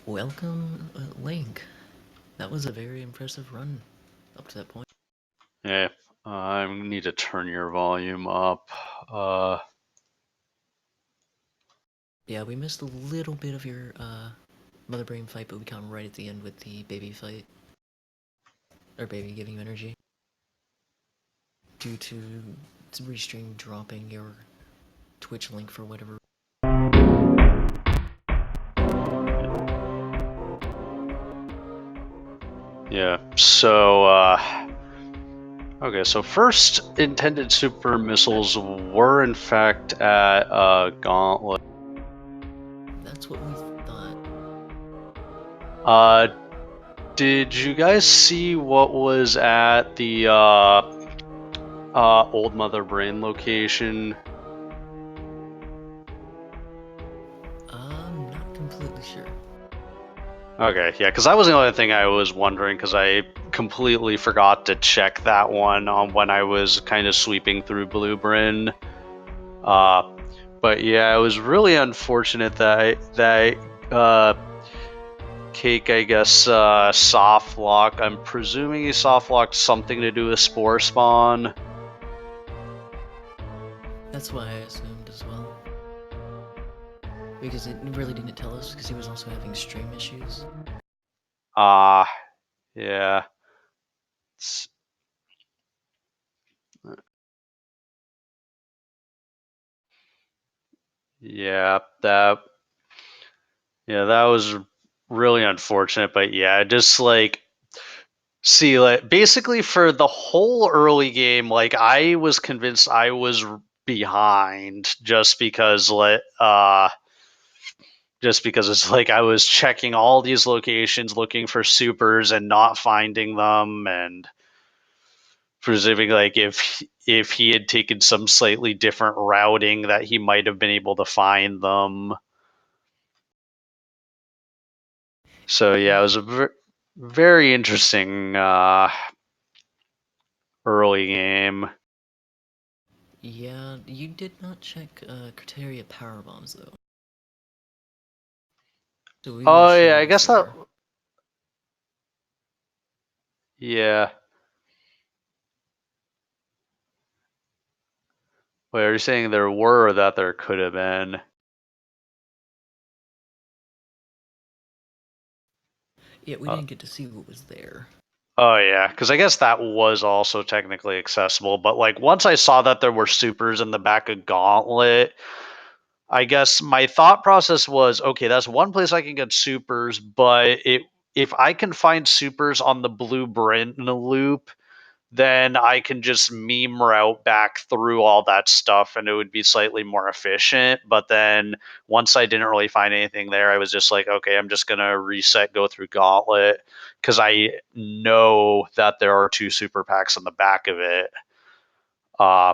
Welcome, Link. That was a very impressive run up to that point. Yeah, I need to turn your volume up. Yeah, we missed a little bit of your mother brain fight, but we caught him right at the end with the baby fight. Or baby giving you energy. Due to Restream dropping your Twitch link for whatever. Yeah, so, okay, so first intended super missiles were in fact at Gauntlet. That's what we thought. Did you guys see what was at the Old Mother Brain location? I'm not completely sure. Okay, yeah, because that was the only thing I was wondering, because I completely forgot to check that one on when I was kind of sweeping through Blue Bryn. But yeah, it was really unfortunate that Cake, I guess, soft lock. I'm presuming he soft locked something to do with Spore Spawn. That's why I assumed as well. Because it really didn't tell us, because he was also having stream issues. Yeah. Yeah, that was really unfortunate, but yeah, just like see, like basically for the whole early game, like I was convinced I was behind just because it's like I was checking all these locations looking for supers and not finding them, and presuming like if he had taken some slightly different routing that he might have been able to find them. So yeah, it was a very interesting early game. Yeah, you did not check criteria power bombs though. So we will Oh see yeah, what I was guess that. there. Yeah. Wait, are you saying there were or that there could have been? Yeah, we Uh, didn't get to see what was there. oh yeah, because I guess that was also technically accessible. But like once I saw that there were supers in the back of Gauntlet, I guess my thought process was, okay, that's one place I can get supers, but if I can find supers on the Blue Brent loop, then I can just meme route back through all that stuff and it would be slightly more efficient. But then once I didn't really find anything there, I was just like, okay, I'm just going to reset, go through Gauntlet because I know that there are two super packs on the back of it. Uh,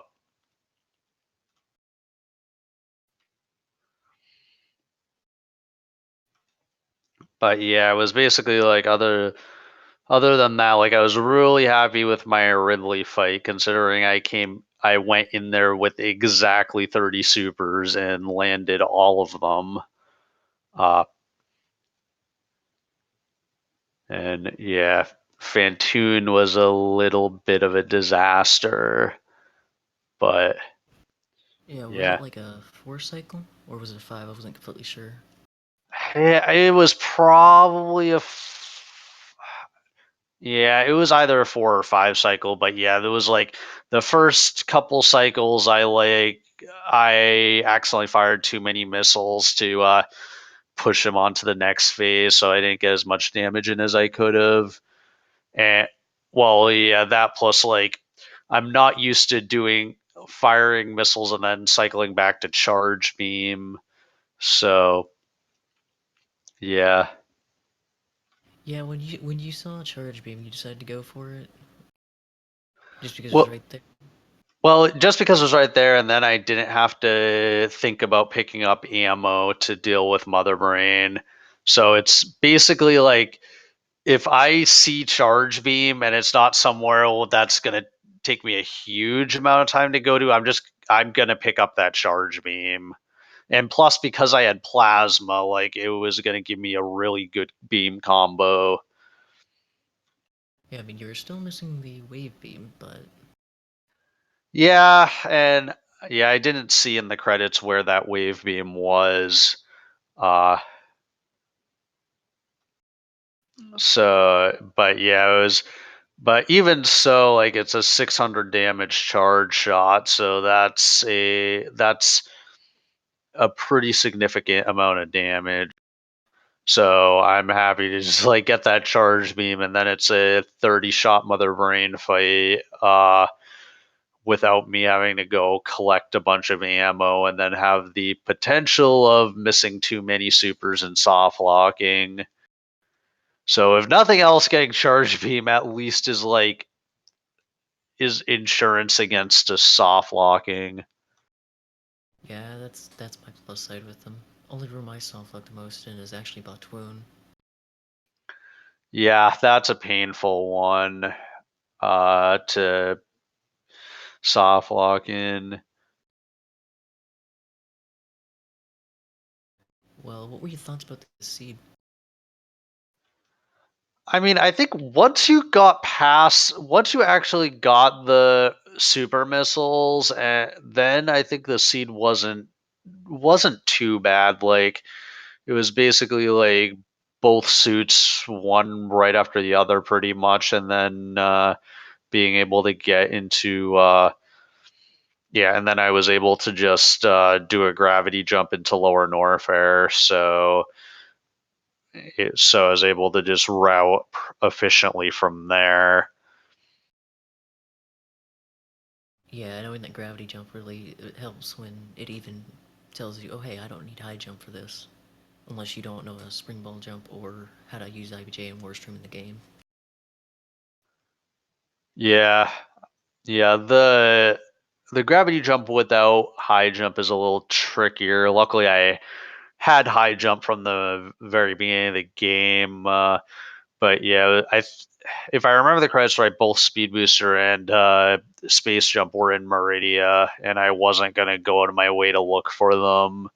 but yeah, it was basically like other than that, like I was really happy with my Ridley fight, considering I went in there with exactly 30 supers and landed all of them. Uh, and yeah, Fantoon was a little bit of a disaster, but Yeah, was yeah, it like a 4 cycle? Or was it a 5? I wasn't completely sure. yeah, it was probably yeah, it was either a 4 or 5 cycle, but yeah, there was like the first couple cycles I accidentally fired too many missiles to push him onto the next phase, so I didn't get as much damage in as I could have. And well, yeah, that plus like I'm not used to doing firing missiles and then cycling back to charge beam. So yeah. Yeah, when you saw charge beam, you decided to go for it just because it was Well, right there. just because it was right there, and then I didn't have to think about picking up ammo to deal with Mother Brain. So it's basically like if I see charge beam and it's not somewhere that's gonna take me a huge amount of time to go to, I'm gonna pick up that charge beam. And plus, because I had plasma, like it was gonna give me a really good beam combo. Yeah, I mean, you were still missing the wave beam, but Yeah, and yeah, I didn't see in the credits where that wave beam was. Uh, but yeah, it was. But even so, like it's a 600 damage charge shot, so that's a pretty significant amount of damage. So I'm happy to just like get that charge beam, and then it's a 30 shot Mother Brain fight. Without me having to go collect a bunch of ammo and then have the potential of missing too many supers and soft locking. So if nothing else, getting charge beam at least is insurance against a soft locking. yeah, that's my plus side with them. Only room I soft lock the most in is actually Batwoon. Yeah, that's a painful one to soft lock in. Well, what were your thoughts about the seed? I mean, I think once you actually got the super missiles, and then I think the seed wasn't too bad. Like it was basically like both suits, one right after the other, pretty much, and then being able to get Yeah, and then I was able to just do a gravity jump into lower Norfair, so I was able to just route efficiently from there. Yeah, knowing that gravity jump really it helps when it even tells you, oh hey, I don't need high jump for this. Unless you don't know a spring ball jump or how to use IBJ and Warstream in the game. Yeah, yeah. The gravity jump without high jump is a little trickier. Luckily, I had high jump from the very beginning of the game. But yeah, if I remember the credits right, both Speed Booster and Space Jump were in Meridia, and I wasn't gonna go out of my way to look for them.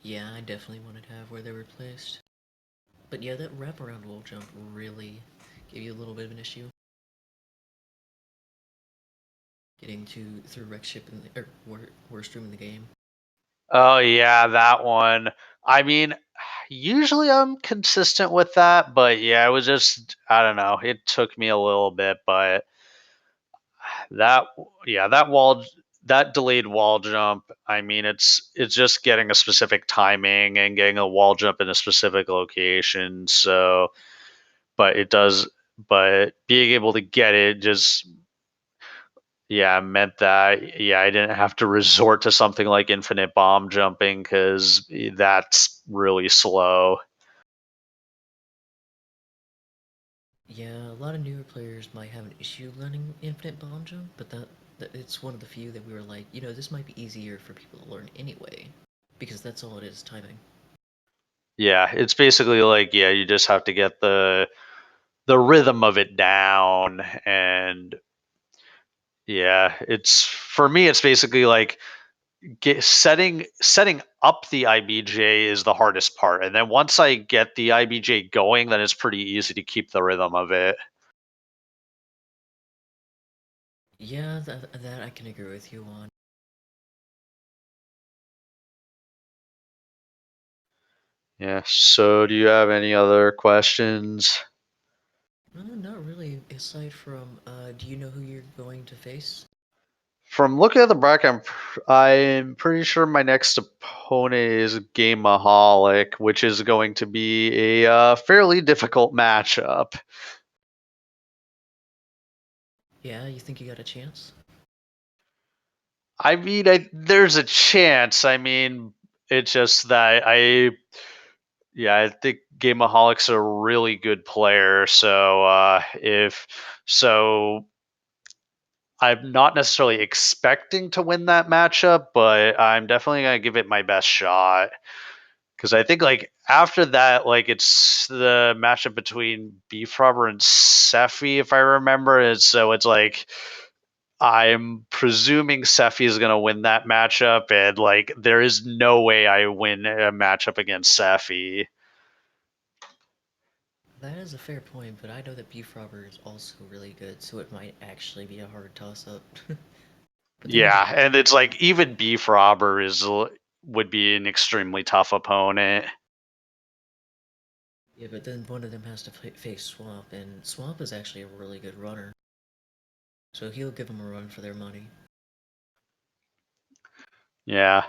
Yeah, I definitely wanted to have where they were placed. But yeah, that wraparound wall jump really gave you a little bit of an issue. Getting through Wreck Ship in the, or Warstream in the game. Oh yeah, that one. I mean, usually I'm consistent with that, but yeah, it was just I don't know. It took me a little bit, but that yeah, that delayed wall jump, I mean, it's just getting a specific timing and getting a wall jump in a specific location. So, but it does but being able to get it just yeah, meant that yeah, I didn't have to resort to something like infinite bomb jumping cuz that's really slow. Yeah, a lot of newer players might have an issue learning infinite bomb jump, but that it's one of the few that we were like, you know, this might be easier for people to learn anyway, because that's all it is, timing. Yeah, it's basically like yeah, you just have to get the rhythm of it down and yeah, it's for me it's basically like setting up the IBJ is the hardest part. And then once I get the IBJ going, then it's pretty easy to keep the rhythm of it. Yeah, that I can agree with you on. Yeah. So do you have any other questions? Not really. Aside from, do you know who you're going to face? From looking at the bracket, I'm pretty sure my next opponent is Gameaholic, which is going to be a fairly difficult matchup. Yeah, you think you got a chance? I mean, there's a chance. I mean, it's just that yeah, I think Gameaholic's a really good player. So if so, I'm not necessarily expecting to win that matchup, but I'm definitely gonna give it my best shot because I think like after that, like it's the matchup between Beef Rubber and Sephi, if I remember. And so it's like I'm presuming Sephi is gonna win that matchup, and like there is no way I win a matchup against Sephi. That is a fair point, but I know that Beef Robber is also really good, so it might actually be a hard toss-up. But then Yeah, again, and it's like even Beef Robber would be an extremely tough opponent. yeah, but then one of them has to face Swamp, and Swamp is actually a really good runner, so he'll give them a run for their money. Yeah.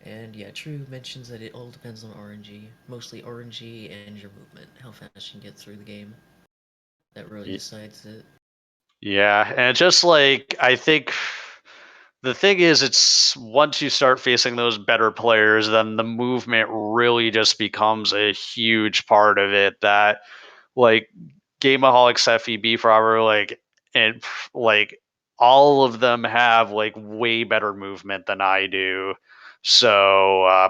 And yeah, True mentions that it all depends on RNG, mostly RNG and your movement, how fast you can get through the game. That really Y- decides it. Yeah, and it's just like I think the thing is it's once you start facing those better players, then the movement really just becomes a huge part of it that like Gameaholic, Sephi, Beef Robber, like and like all of them have like way better movement than I do. So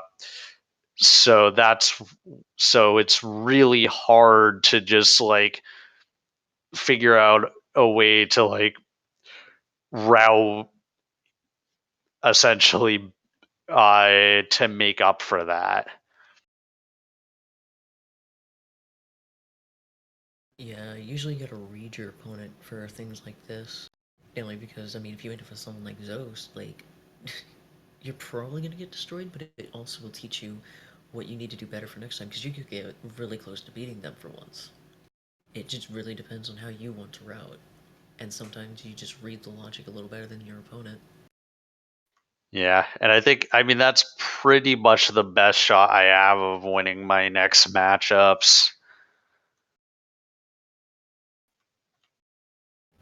so that's so it's really hard to just like figure out a way to like route essentially to make up for that. Yeah, usually you gotta read your opponent for things like this. Mainly because, I mean, if you end up with someone like Zeus, like, you're probably gonna get destroyed, but it also will teach you what you need to do better for next time, because you could get really close to beating them for once. It just really depends on how you want to route, and sometimes you just read the logic a little better than your opponent. Yeah, and I mean, that's pretty much the best shot I have of winning my next matchups.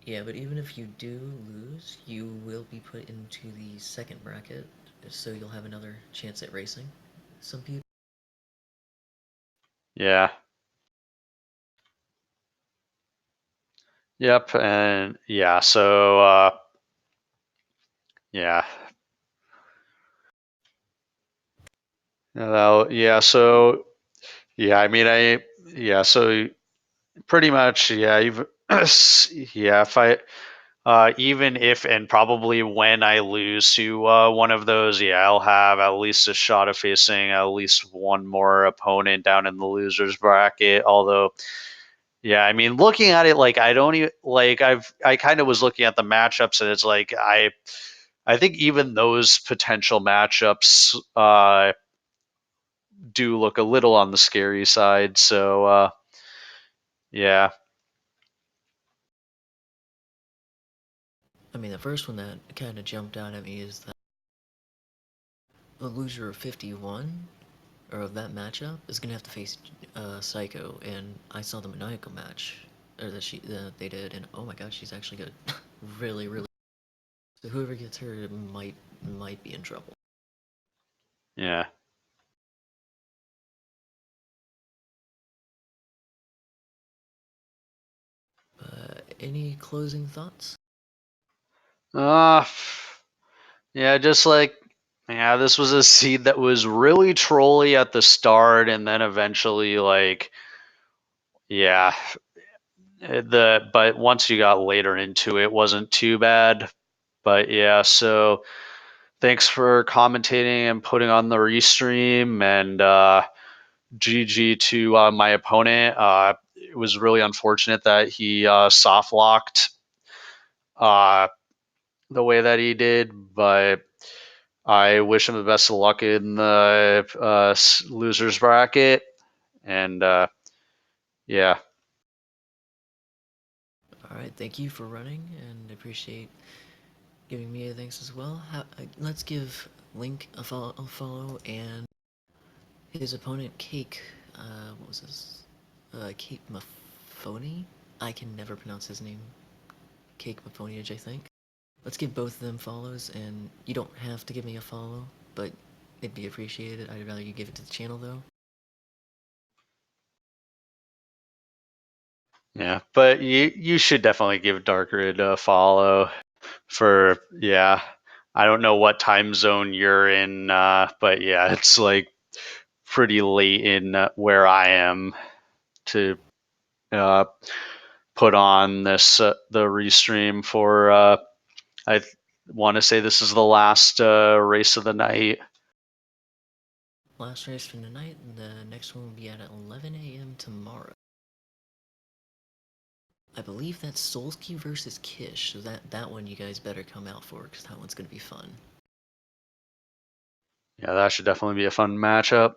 Yeah, but even if you do lose, you will be put into the second bracket, so you'll have another chance at racing. Some people. Yeah. Yep, and yeah, so yeah. Yeah, so yeah, I mean, yeah, so pretty much, yeah, yeah, if I even if and probably when I lose to one of those, yeah, I'll have at least a shot of facing at least one more opponent down in the losers bracket. Although, yeah, I mean, looking at it, like I don't even like I kind of was looking at the matchups, and it's like I think even those potential matchups do look a little on the scary side. So yeah. I mean, the first one that kind of jumped out at me is that the loser of 51, or of that matchup, is gonna have to face Psycho, and I saw the Maniacal match, or that they did, and oh my god, she's actually good, really, really. So whoever gets her might be in trouble. Yeah. Any closing thoughts? Uh yeah, just like yeah, this was a seed that was really trolly at the start and then eventually like yeah, the but once you got later into it, wasn't too bad. But yeah, so thanks for commentating and putting on the restream, and GG to my opponent. It was really unfortunate that he soft locked uh, the way that he did, but I wish him the best of luck in the losers bracket. And yeah, Alright, thank you for running, and appreciate giving me a thanks as well. Let's give Link a follow, and his opponent, Cake, what was his? Cakemaphoneige? I can never pronounce his name. Cakemaphoneige, I think. Let's give both of them follows, and you don't have to give me a follow, but it'd be appreciated. I'd rather you give it to the channel, though. yeah, but you should definitely give Darkrid a follow for yeah. I don't know what time zone you're in, but yeah, it's like pretty late in where I am to uh, put on this the restream for. I want to say this is the last race of the night. Last race for tonight, and the next one will be at 11 a.m. tomorrow. I believe that's Solsky versus Kish, so that one you guys better come out for, because that one's going to be fun. Yeah, that should definitely be a fun matchup.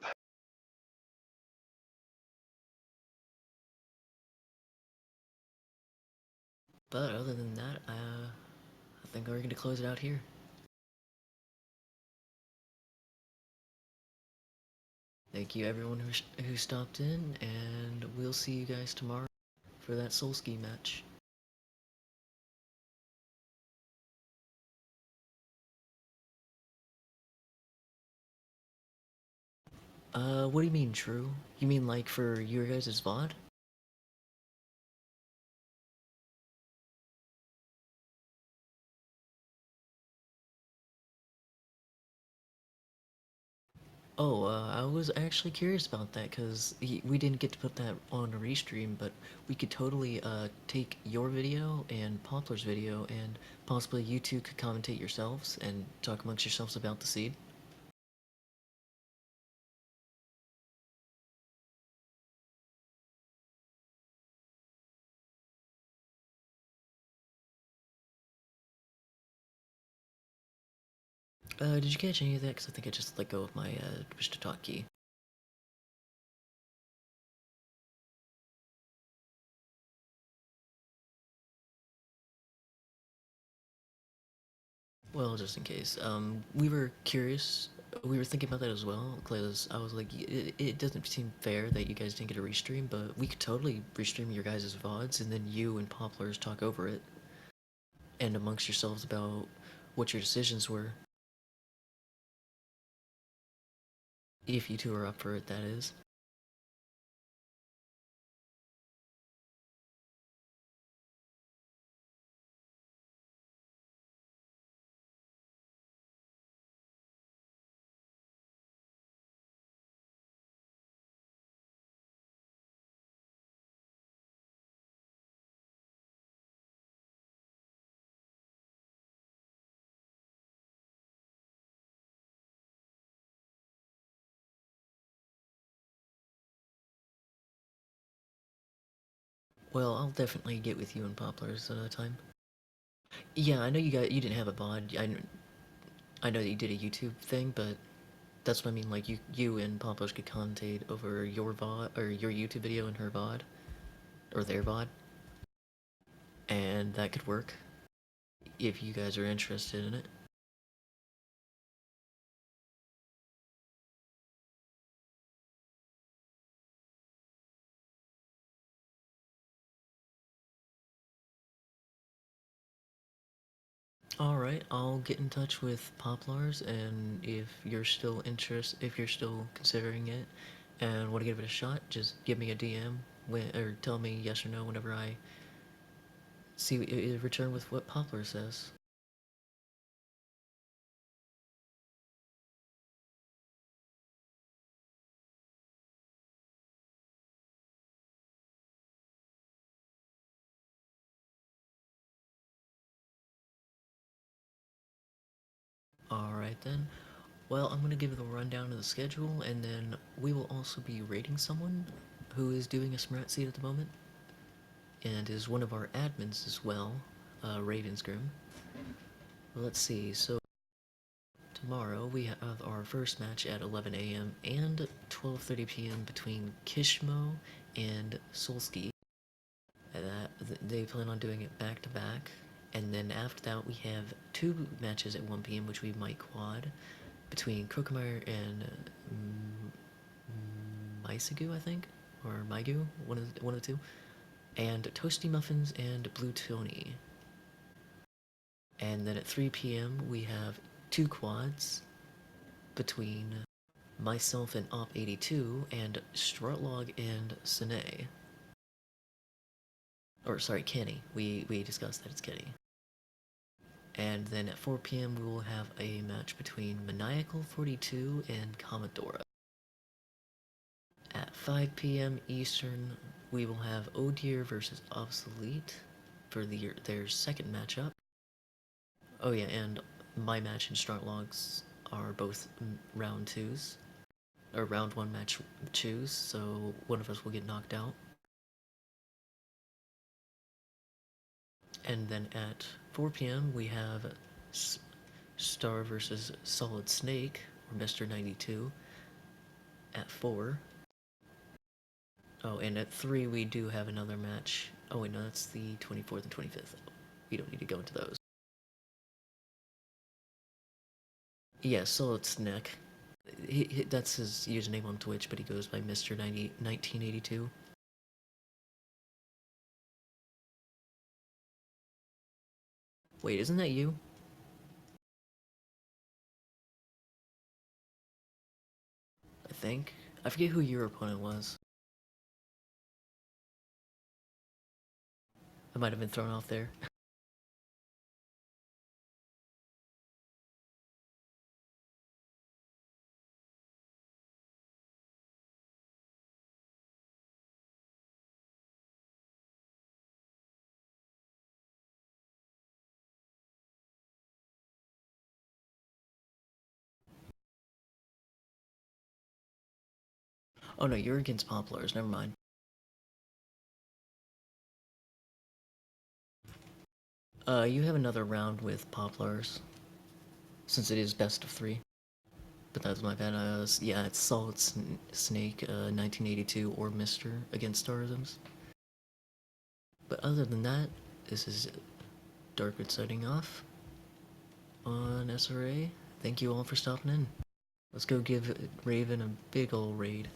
But other than that, I think we're going to close it out here. Thank you everyone who stopped in, and we'll see you guys tomorrow for that Solsky match. What do you mean, true? You mean like for your guys' VOD? Oh, I was actually curious about that, because we didn't get to put that on a restream, but we could totally, take your video and Poplar's video, and possibly you two could commentate yourselves and talk amongst yourselves about the seed. Did you catch any of that? Because I think I just let go of my, push to talk key. Well, just in case. We were curious. We were thinking about that as well, because I was like, it doesn't seem fair that you guys didn't get a restream, but we could totally restream your guys' VODs, and then you and Poplars talk over it, and amongst yourselves about what your decisions were. If you two are up for it, that is. Well, I'll definitely get with you and Poplars another time. Yeah, I know you didn't have a VOD. I know that you did a YouTube thing, but that's what I mean. Like you and Poplars could commentate over your VOD or your YouTube video and her VOD or their VOD, and that could work if you guys are interested in it. Alright, I'll get in touch with Poplars, and if you're still considering it and want to give it a shot, just give me a DM or tell me yes or no whenever I return with what Poplar says. Alright then. Well, I'm gonna give you the rundown of the schedule, and then we will also be rating someone who is doing a SMRAT seat at the moment, and is one of our admins as well, Ravensgrim. Let's see, so tomorrow we have our first match at 11 a.m. and 12:30 p.m. between Kishmo and Solski. They plan on doing it back to back, and then after that we have two matches at 1 p.m. which we might quad between Krokemeyer and Maisigu, I think, or Maigu, one of the two, and Toasty Muffins and Blue Tony. And then at 3 p.m. we have two quads between myself and Op82 and Strutlog and Sine. Or sorry, Kenny. We discussed that it's Kenny. And then at 4 p.m. we will have a match between Maniacal 42 and Commodora. At 5 p.m. Eastern, we will have Odier versus Obsolete for their second matchup. Oh yeah, and my match and Strutlog's are both round 2s. Or round 1 match 2s, so one of us will get knocked out. And then at 4 p.m. we have Star versus Solid Snake, or Mr. 92, at 4. Oh, and at 3 we do have another match. Oh wait, no, that's the 24th and 25th. We don't need to go into those. Yeah, Solid Snake. That's his username on Twitch, but he goes by Mr. 1982. Wait, isn't that you? I think. I forget who your opponent was. I might have been thrown off there. Oh no, you're against Poplars, never mind. You have another round with Poplars, since it is best of 3. But that's my bad. Yeah, it's Solid Snake, 1982, or Mister against Starisms. But other than that, this is Darkwood signing off. on SRA. Thank you all for stopping in. Let's go give Raven a big ol' raid.